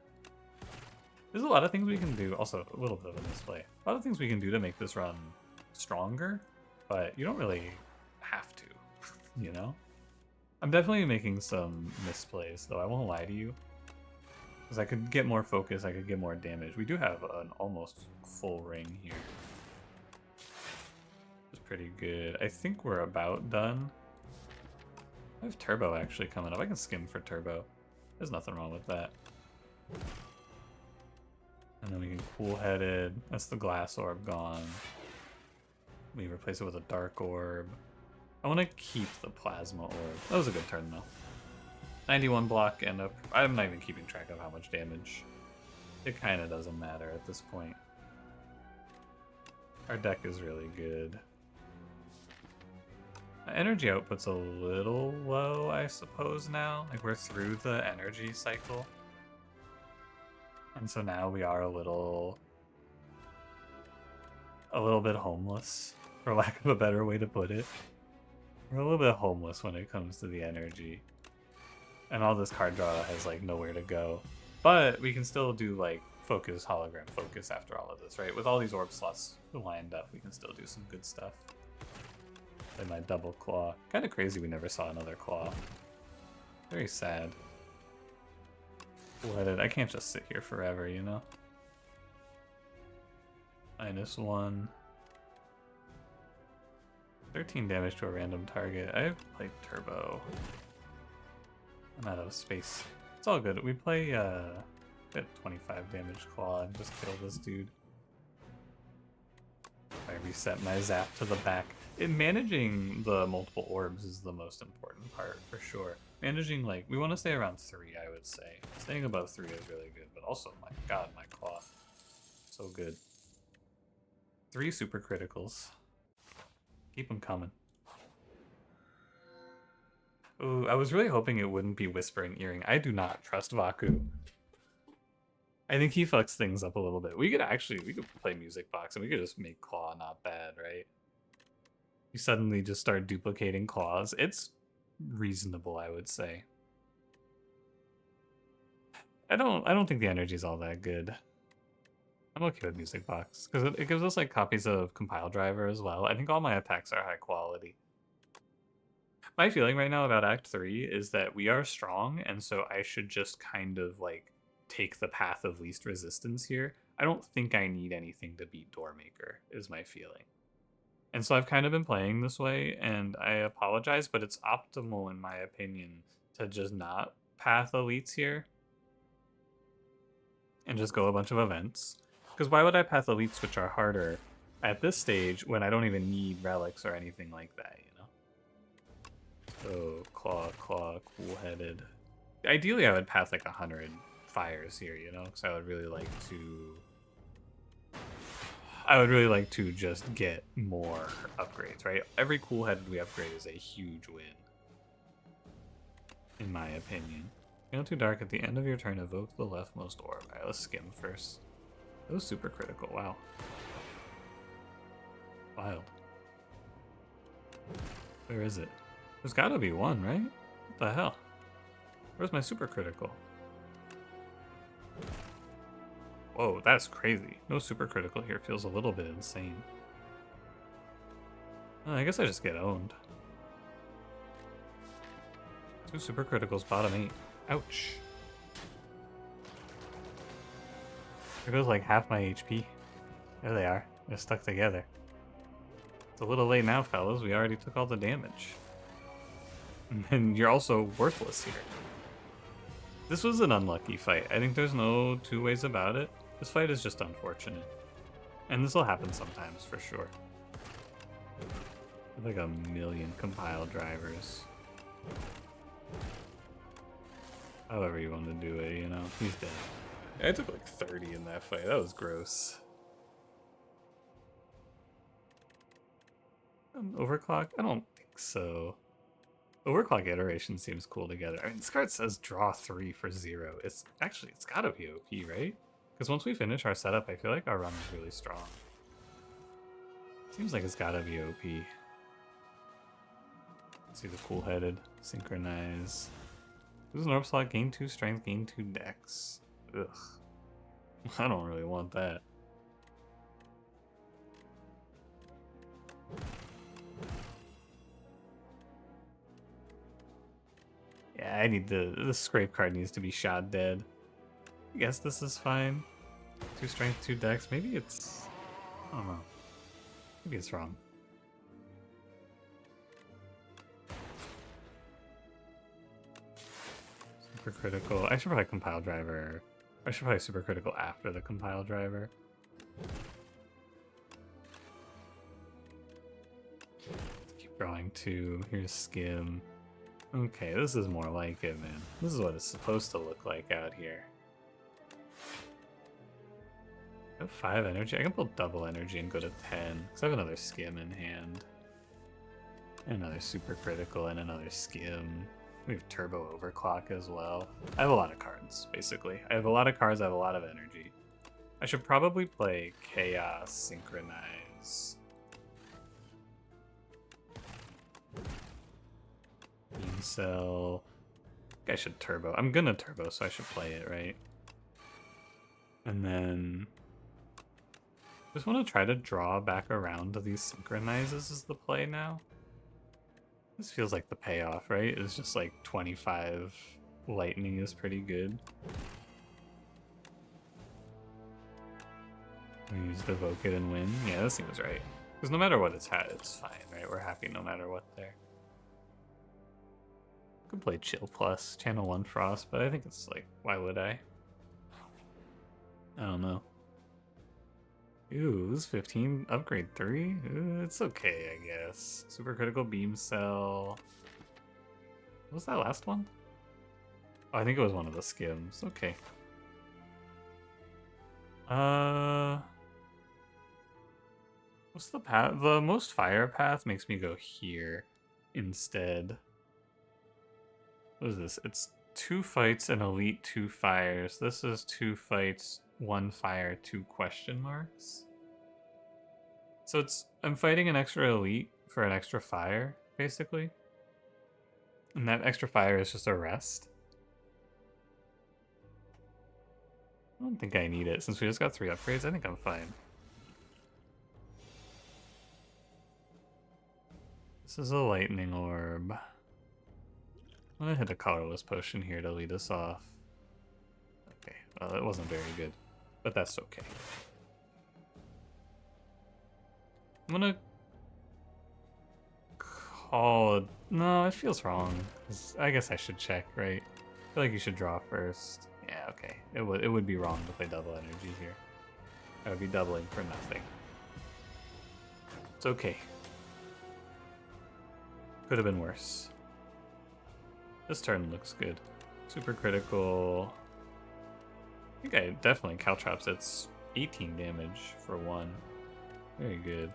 S1: There's a lot of things we can do. Also, a little bit of a misplay. A lot of things we can do to make this run stronger, but you don't really have to, you know? I'm definitely making some misplays, though. I won't lie to you. Because I could get more focus, I could get more damage. We do have an almost full ring here. It's pretty good. I think we're about done. I have turbo actually coming up. I can skim for turbo. There's nothing wrong with that. And then we can cool-headed. That's the glass orb gone. We replace it with a dark orb. I want to keep the plasma orb. That was a good turn though. 91 block and I'm not even keeping track of how much damage. It kind of doesn't matter at this point. Our deck is really good. Energy output's a little low, I suppose, now. Like, we're through the energy cycle. And so now we are a little bit homeless, for lack of a better way to put it. We're a little bit homeless when it comes to the energy. And all this card draw has, like, nowhere to go. But we can still do, like, focus, hologram focus after all of this, right? With all these orb slots lined up, we can still do some good stuff. Play my double claw. Kind of crazy we never saw another claw. Very sad. Cool-headed. I can't just sit here forever, you know? -1. 13 damage to a random target. I played turbo. I'm out of space. It's all good. We play at 25 damage claw and just kill this dude. I reset my zap to the back. Managing the multiple orbs is the most important part, for sure. Managing, like, we want to stay around 3, I would say. Staying above 3 is really good, but also, my god, my claw. So good. 3 super criticals. Keep them coming. Ooh, I was really hoping it wouldn't be Whispering Earring. I do not trust Vaku. I think he fucks things up a little bit. We could play Music Box and we could just make Claw not bad, right? You suddenly just start duplicating claws. It's reasonable, I would say. I don't think the energy is all that good. I'm okay with Music Box because it gives us like copies of Compile Driver as well. I think all my attacks are high quality. My feeling right now about Act 3 is that we are strong, and so I should just kind of like take the path of least resistance here. I don't think I need anything to beat Doormaker, is my feeling. And so I've kind of been playing this way, and I apologize, but it's optimal in my opinion to just not path elites here and just go a bunch of events. Because why would I path elites which are harder at this stage when I don't even need relics or anything like that, you know? So claw, cool-headed. Ideally I would path like 100 fires here, you know, because I would really like to just get more upgrades, right? Every cool-headed we upgrade is a huge win, in my opinion. Feel too dark at the end of your turn, evoke the leftmost orb. Alright, let's skim first. That was super critical, wow. Wild. Where is it? There's gotta be one, right? What the hell? Where's my super critical? Whoa, that's crazy. No super critical here feels a little bit insane. I guess I just get owned. 2 super criticals, bottom 8. Ouch. There goes like half my HP. There they are. They're stuck together. It's a little late now, fellas. We already took all the damage. And you're also worthless here. This was an unlucky fight. I think there's no two ways about it. This fight is just unfortunate. And this will happen sometimes, for sure. Like a million compile drivers. However you want to do it, you know? He's dead. I took like 30 in that fight. That was gross. Overclock? I don't think so. Overclock iteration seems cool together. I mean, this card says draw 3 for 0. It's gotta be OP, right? Because once we finish our setup, I feel like our run is really strong. Seems like it's gotta be OP. Let's see the cool-headed. Synchronize. Lose an orb slot, gain 2 strength, gain 2 dex. Ugh. I don't really want that. Yeah, the scrape card needs to be shot dead. I guess this is fine. 2 strength, 2 dex. Maybe it's... I don't know. Maybe it's wrong. Super critical. I should probably compile driver. I should probably super critical after the compile driver. Keep drawing 2. Here's skim. Okay, this is more like it, man. This is what it's supposed to look like out here. I have 5 energy. I can pull double energy and go to 10. Because I have another skim in hand. And another super critical and another skim. We have turbo overclock as well. I have a lot of cards, basically. I have a lot of cards, I have a lot of energy. I should probably play Chaos Synchronize. Beam Cell. I think I should turbo. I'm gonna turbo, so I should play it, right? And then... just want to try to draw back around to these synchronizes is the play now. This feels like the payoff, right? It's just like 25 lightning is pretty good. We use Evoke it and win. Yeah, this seems right. Because no matter what it's had, it's fine, right? We're happy no matter what there. Could play Chill Plus, Channel 1 Frost, but I think it's like, why would I? I don't know. Ooh, this is 15, upgrade 3? It's okay, I guess. Super critical beam cell. What was that last one? Oh, I think it was one of the skims. Okay. What's the path? The most fire path makes me go here instead. What is this? It's 2 fights and elite 2 fires. This is 2 fights, 1 fire, 2 question marks. So I'm fighting an extra elite for an extra fire, basically. And that extra fire is just a rest. I don't think I need it. Since we just got 3 upgrades, I think I'm fine. This is a lightning orb. I'm gonna hit a colorless potion here to lead us off. Okay, well, it wasn't very good, but that's okay. I'm gonna call it. No, it feels wrong. I guess I should check, right? I feel like you should draw first. Yeah, okay. It would be wrong to play double energy here. I would be doubling for nothing. It's okay. Could have been worse. This turn looks good. Super critical. I think I definitely caltrops. It's 18 damage for 1. Very good.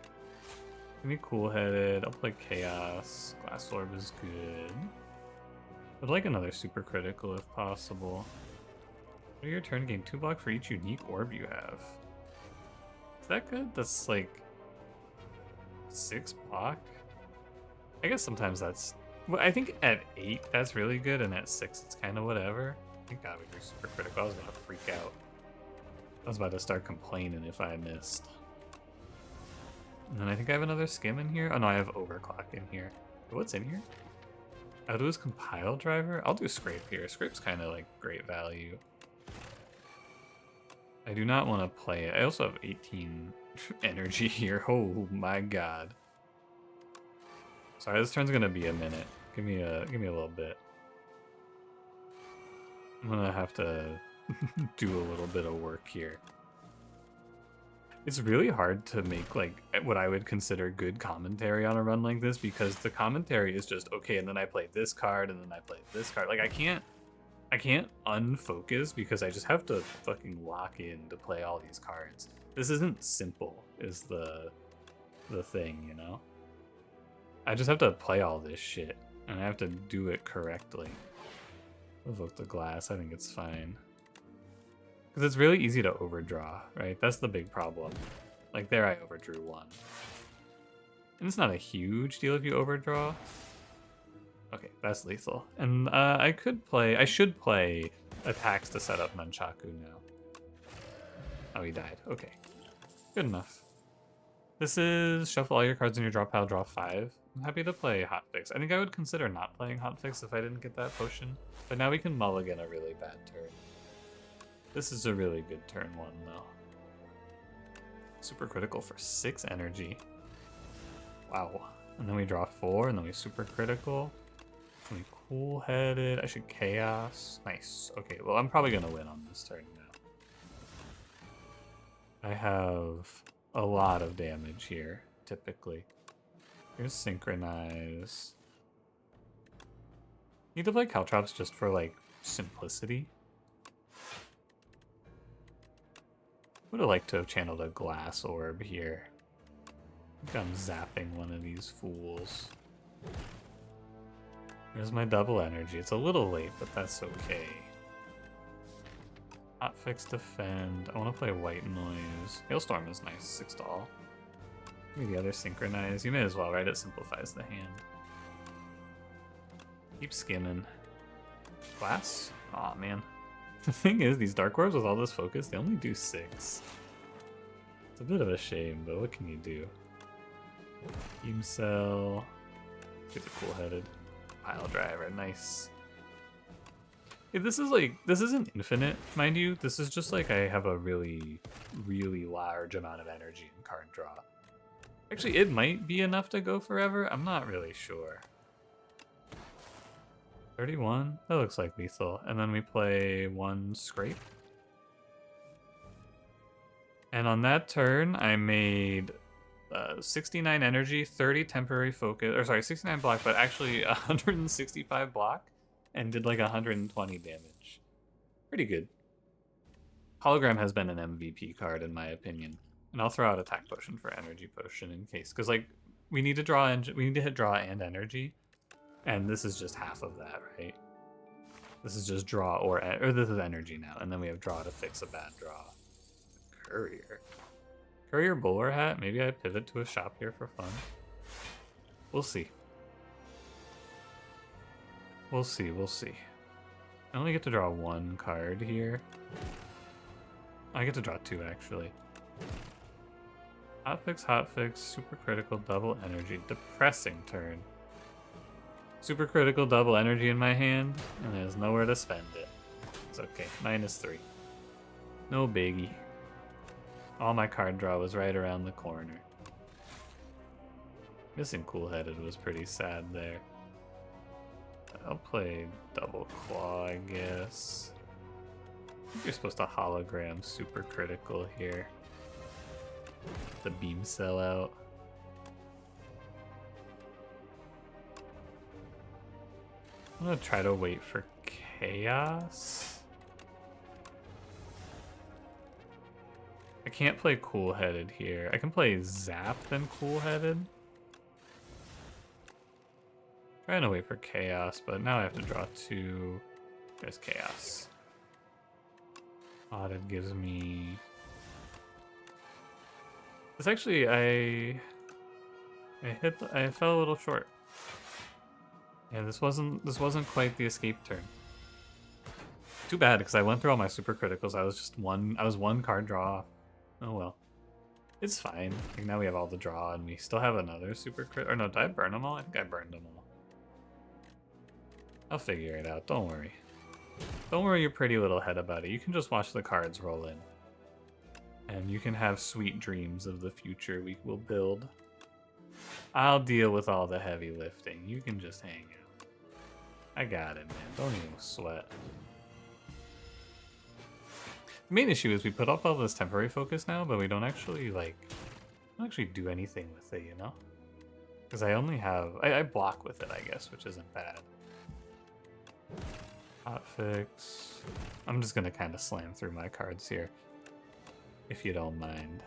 S1: Give me cool-headed. I'll play chaos. Glass orb is good. Would like another super critical if possible. What are your turn? Gain 2 block for each unique orb you have. Is that good? That's like 6 block? I guess sometimes that's... Well, I think at 8 that's really good, and at 6 it's kind of whatever. Thank God we were super critical. I was gonna freak out. I was about to start complaining if I missed. And then I think I have another skim in here. Oh no, I have overclock in here. What's in here? I'll do is compile driver. I'll do scrape here. Scrape's kind of like great value. I do not want to play it. I also have 18 energy here. Oh my god. Sorry, this turn's gonna be a minute. Give me a little bit. I'm gonna have to do a little bit of work here. It's really hard to make like what I would consider good commentary on a run like this, because the commentary is just okay, and then I play this card, and then I play this card. Like I can't unfocus because I just have to fucking lock in to play all these cards. This isn't simple, is the thing, you know? I just have to play all this shit, and I have to do it correctly. Evoke the glass, I think it's fine. Because it's really easy to overdraw, right? That's the big problem. Like there I overdrew 1. And it's not a huge deal if you overdraw. Okay, that's lethal. And I should play attacks to set up Nunchaku now. Oh, he died. Okay, good enough. This is shuffle all your cards in your draw pile, draw 5. I'm happy to play Hotfix. I think I would consider not playing Hotfix if I didn't get that potion. But now we can mulligan a really bad turn. This is a really good turn 1, though. Super critical for 6 energy. Wow. And then we draw 4, and then we super critical. And we cool-headed. I should chaos. Nice. Okay, well, I'm probably going to win on this turn now. I have a lot of damage here, typically. Here's synchronize. Need to play caltrops just for like simplicity. Would have liked to have channeled a glass orb here. I think I'm zapping one of these fools. There's my double energy. It's a little late, but that's okay. Hotfix defend. I want to play white noise. Hailstorm is nice. 6 all. Maybe the other synchronize. You may as well, right? It simplifies the hand. Keep skimming. Glass? Aw, man. The thing is, these dark orbs with all this focus, they only do 6. It's a bit of a shame, but what can you do? Beam cell. Get the cool-headed. Pile driver, nice. Yeah, this isn't infinite, mind you. This is just like I have a really, really large amount of energy in card draw. Actually, it might be enough to go forever. I'm not really sure. 31? That looks like lethal. And then we play 1 scrape. And on that turn, I made 69 energy, 30 temporary focus, or sorry, 69 block, but actually 165 block, and did like 120 damage. Pretty good. Hologram has been an MVP card in my opinion. And I'll throw out attack potion for energy potion in case, because like we need to draw, we need to hit draw and energy, and this is just half of that, right? This is just draw or this is energy now, and then we have draw to fix a bad draw. Courier. Courier bowler hat. Maybe I pivot to a shop here for fun. We'll see. We'll see, we'll see. I only get to draw one card here. I get to draw two, actually. Hotfix, super critical, double energy. Depressing turn. Super critical, double energy in my hand, and there's nowhere to spend it. It's okay, -3. No biggie. All my card draw was right around the corner. Missing Cool-Headed was pretty sad there. I'll play Double Claw, I guess. I think you're supposed to hologram super critical here. The beam cell out. I'm gonna try to wait for chaos. I can't play Cool-Headed here. I can play Zap then Cool-Headed. Trying to wait for chaos, but now I have to draw two. There's chaos. It gives me. This actually, I fell a little short. Yeah, this wasn't quite the escape turn. Too bad, because I went through all my super criticals. I was one card draw off. Oh well. It's fine. Like now we have all the draw, and we still have another super crit. Or no, did I burn them all? I think I burned them all. I'll figure it out, don't worry. Don't worry your pretty little head about it. You can just watch the cards roll in. And you can have sweet dreams of the future we will build. I'll deal with all the heavy lifting. You can just hang out. I got it, man. Don't even sweat. The main issue is we put up all this temporary focus now, but we don't actually, do anything with it, you know? Because I only have... I block with it, I guess, which isn't bad. Hotfix. I'm just gonna kind of slam through my cards here, if you don't mind.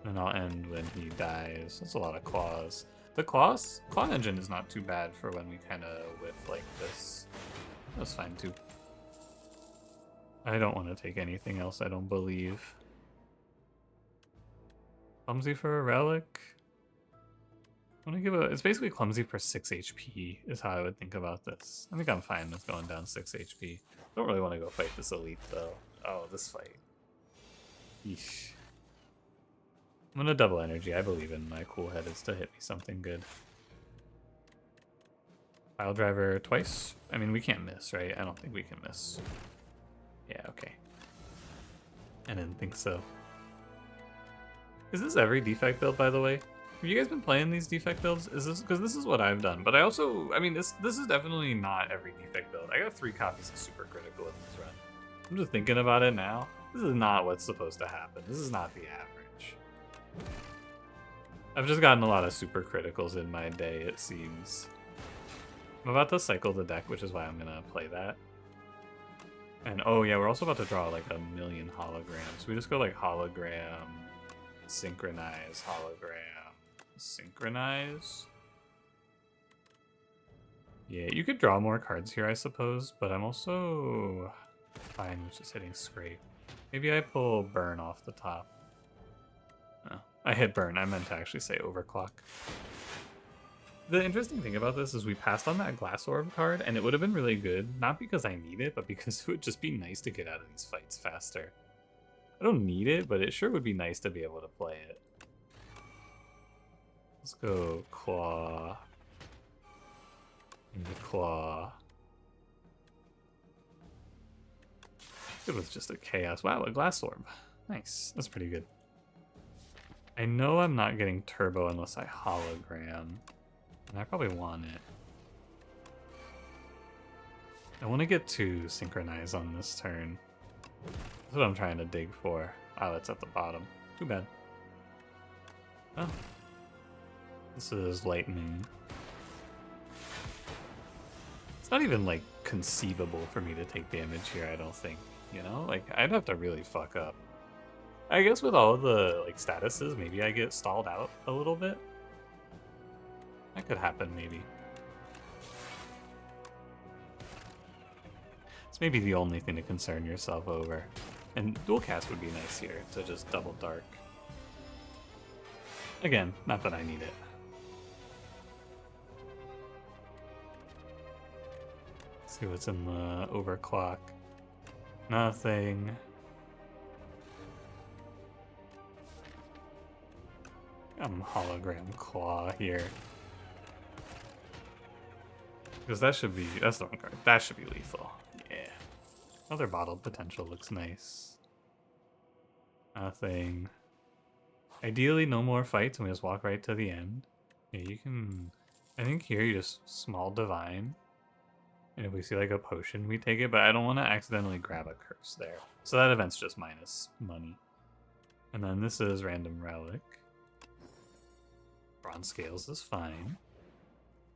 S1: And I'll end when he dies. That's a lot of claws. The claw engine is not too bad for when we kind of whiff like this. That's fine too. I don't want to take anything else, I don't believe. Clumsy for a relic. I'm gonna give it's basically clumsy for 6 HP is how I would think about this. I think I'm fine with going down 6 HP. Don't really want to go fight this elite though. Oh, this fight. Yeesh. I'm gonna double energy. I believe in my Cool-Headed to hit me something good. Pile driver twice. I mean, we can't miss, right? I don't think we can miss. Yeah, okay. I didn't think so. Is this every defect build, by the way? Have you guys been playing these defect builds? Is this because this is what I've done? But I also, I mean, this is definitely not every defect build. I got 3 copies of super critical in this run. I'm just thinking about it now. This is not what's supposed to happen. This is not the average. I've just gotten a lot of super criticals in my day, it seems. I'm about to cycle the deck, which is why I'm gonna play that. And oh yeah, we're also about to draw like 1,000,000 holograms. We just go like hologram, synchronize, hologram, synchronize. Yeah, you could draw more cards here, I suppose, but I'm also fine with just hitting scrape. Maybe I pull burn off the top. Oh, I hit burn. I meant to actually say overclock. The interesting thing about this is we passed on that glass orb card, and it would have been really good, not because I need it, but because it would just be nice to get out of these fights faster. I don't need it, but it sure would be nice to be able to play it. Let's go claw. Into claw. Good with just a chaos. Wow, a glass orb. Nice. That's pretty good. I know I'm not getting turbo unless I hologram. And I probably want it. I want to get to synchronize on this turn. That's what I'm trying to dig for. Oh, it's at the bottom. Too bad. Oh. This is lightning. It's not even, like, conceivable for me to take damage here, I don't think. You know? Like, I'd have to really fuck up. I guess with all of the, like, statuses, maybe I get stalled out a little bit. That could happen, maybe. It's maybe the only thing to concern yourself over. And dual cast would be nice here to just double dark. Again, not that I need it. Let's see what's in the overclock. Nothing. Hologram claw here. Because that should be, that's the wrong card. That should be lethal. Yeah. Other bottled potential looks nice. Nothing. Ideally, no more fights and we just walk right to the end. Yeah, you can, I think here you just small divine. And if we see like a potion, we take it, but I don't want to accidentally grab a curse there. So that event's just minus money. And then this is random relic. Bronze scales is fine.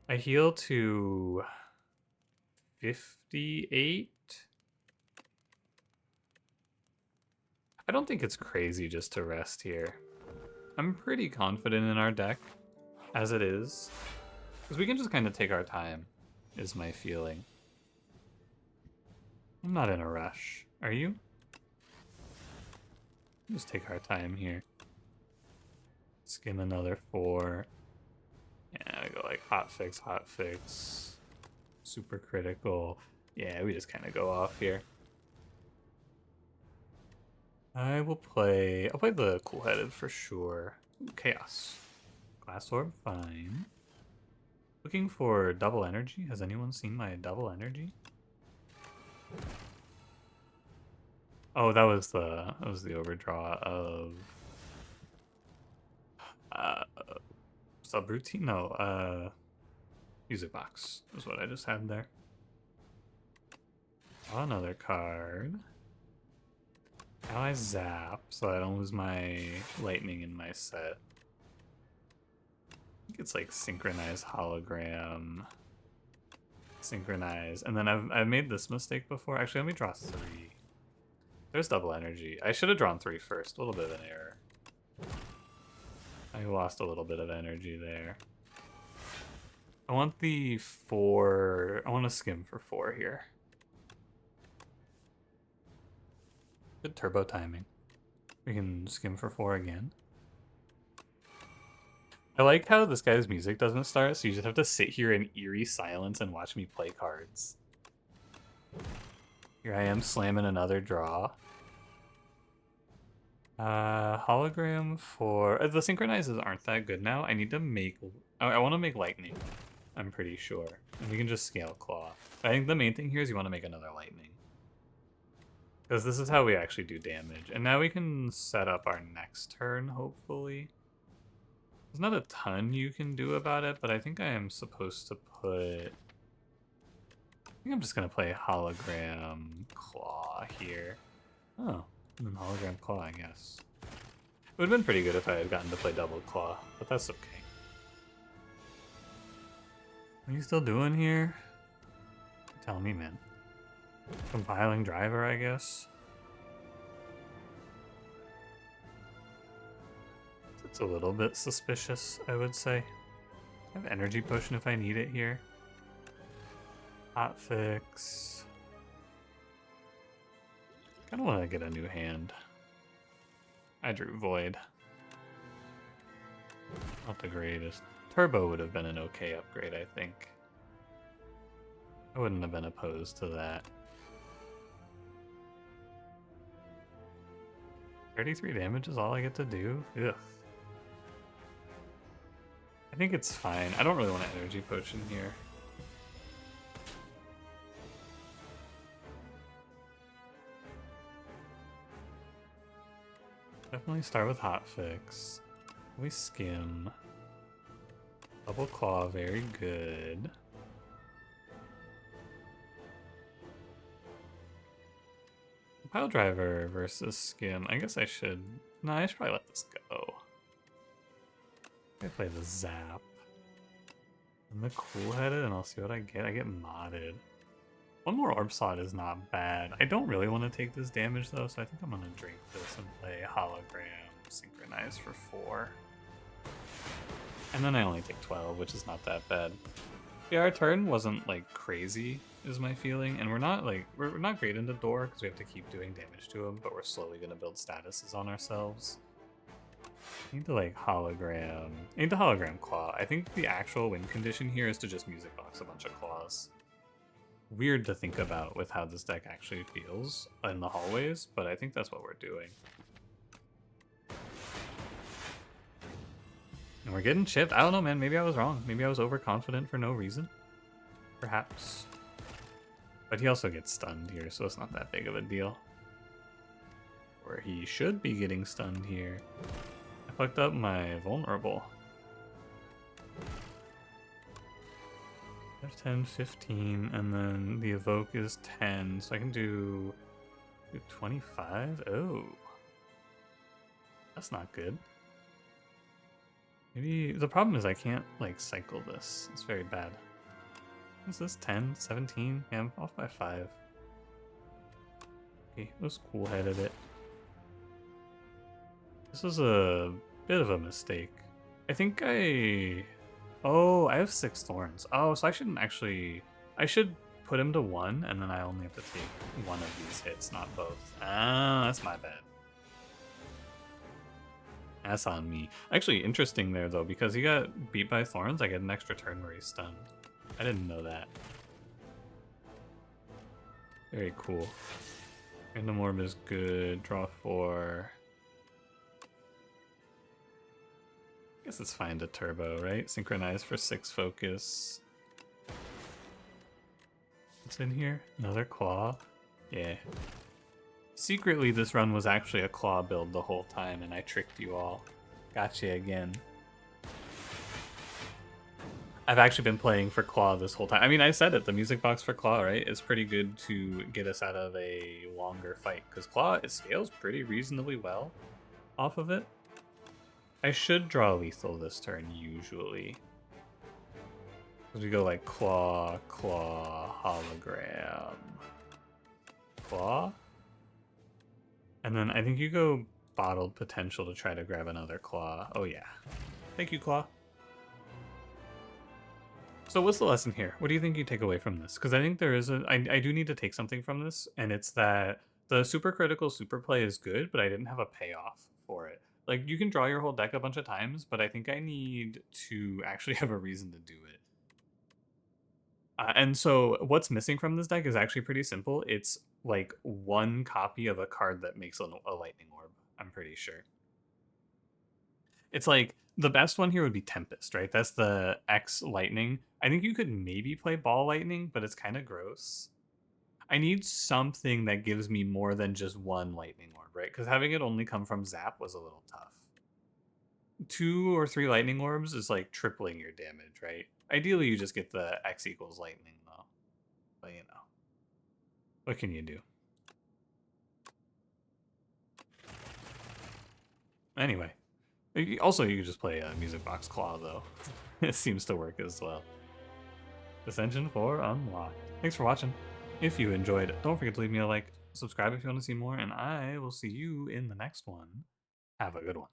S1: I heal to 58. I don't think it's crazy just to rest here. I'm pretty confident in our deck as it is. Because we can just kind of take our time, is my feeling. I'm not in a rush. Are you? Just take our time here. Skim another 4. Yeah, I go like hot fix, super critical. Yeah, we just kind of go off here. I'll play the cool-headed for sure. Ooh, chaos. Glass orb, fine. Looking for double energy. Has anyone seen my double energy? Oh, that was the overdraw of subroutine? No, music box is what I just had there. Draw another card. Now I zap so I don't lose my lightning in my set. I think it's like synchronize hologram. Synchronize. And then I've made this mistake before. Actually, let me draw 3. There's double energy. I should have drawn 3 first. A little bit of an error. I lost a little bit of energy there. I want the 4. I want to skim for 4 here. Good turbo timing. We can skim for 4 again. I like how this guy's music doesn't start, so you just have to sit here in eerie silence and watch me play cards. Here I am slamming another draw. Hologram for... the synchronizes aren't that good now. I need to make... I want to make lightning, I'm pretty sure. And we can just scale claw. I think the main thing here is you want to make another lightning. Because this is how we actually do damage. And now we can set up our next turn, hopefully. There's not a ton you can do about it, but I think I am supposed to put... I think I'm just going to play hologram claw here. Oh, and then hologram claw, I guess. It would have been pretty good if I had gotten to play double claw, but that's okay. What are you still doing here? Tell me, man. Compiling driver, I guess. It's a little bit suspicious, I would say. I have energy potion if I need it here. Hot fix. Kind of want to get a new hand. I drew void. Not the greatest. Turbo would have been an okay upgrade, I think. I wouldn't have been opposed to that. 33 damage is all I get to do? Ugh. I think it's fine. I don't really want an energy potion here. Definitely start with hotfix. We skim. Double claw, very good. Pile driver versus skim. I guess I should... No, I should probably let this go. I play the zap. And the cool-headed, and I'll see what I get. I get modded. One more orb slot is not bad. I don't really want to take this damage, though, so I think I'm going to drink this and play hologram synchronize for 4. And then I only take 12, which is not that bad. Yeah, our turn wasn't, like, crazy. is my feeling. And we're not like we're not great into door because we have to keep doing damage to him, but we're slowly gonna build statuses on ourselves. I need to like hologram. I need the hologram claw. I think the actual win condition here is to just music box a bunch of claws. Weird to think about with how this deck actually feels in the hallways, but I think that's what we're doing. And we're getting chipped. I don't know, man. Maybe I was wrong. Maybe I was overconfident for no reason. Perhaps. But he also gets stunned here, so it's not that big of a deal. Where he should be getting stunned here. I fucked up my vulnerable. 10, 15, and then the evoke is 10, so I can do 25? Oh. That's not good. Maybe the problem is I can't like cycle this. It's very bad. What's this? 10, 17? Yeah, I'm off by 5. Okay, let's cool-headed it. This is a bit of a mistake. I think oh, I have 6 thorns. Oh, so I shouldn't actually... I should put him to 1, and then I only have to take 1 of these hits, not both. Ah, that's my bad. That's on me. Actually, interesting there, though, because he got beat by thorns, I get an extra turn where he's stunned. I didn't know that. Very cool. Random orb is good. Draw 4. I guess it's fine to turbo, right? Synchronize for 6 focus. What's in here? Another claw? Yeah. Secretly, this run was actually a claw build the whole time, and I tricked you all. Gotcha again. I've actually been playing for claw this whole time. I mean, I said it, the music box for claw, right? It's pretty good to get us out of a longer fight, because claw, it scales pretty reasonably well off of it. I should draw lethal this turn, usually. Because we go like claw, claw, hologram, claw. And then I think you go bottled potential to try to grab another claw. Oh yeah. Thank you, claw. So what's the lesson here? What do you think you take away from this? Because I think there is I do need to take something from this, and it's that the super critical super play is good, but I didn't have a payoff for it. Like, you can draw your whole deck a bunch of times, but I think I need to actually have a reason to do it. And so what's missing from this deck is actually pretty simple. It's like 1 copy of a card that makes a lightning orb, I'm pretty sure. It's like, the best one here would be Tempest, right? That's the X lightning. I think you could maybe play ball lightning, but it's kind of gross. I need something that gives me more than just 1 lightning orb, right? Because having it only come from Zap was a little tough. 2 or 3 lightning orbs is like tripling your damage, right? Ideally, you just get the X equals lightning, though. But you know, what can you do? Anyway, also you can just play a music box claw, though. It seems to work as well. Ascension 4 unlocked. Thanks for watching. If you enjoyed, don't forget to leave me a like, subscribe if you want to see more, and I will see you in the next one. Have a good one.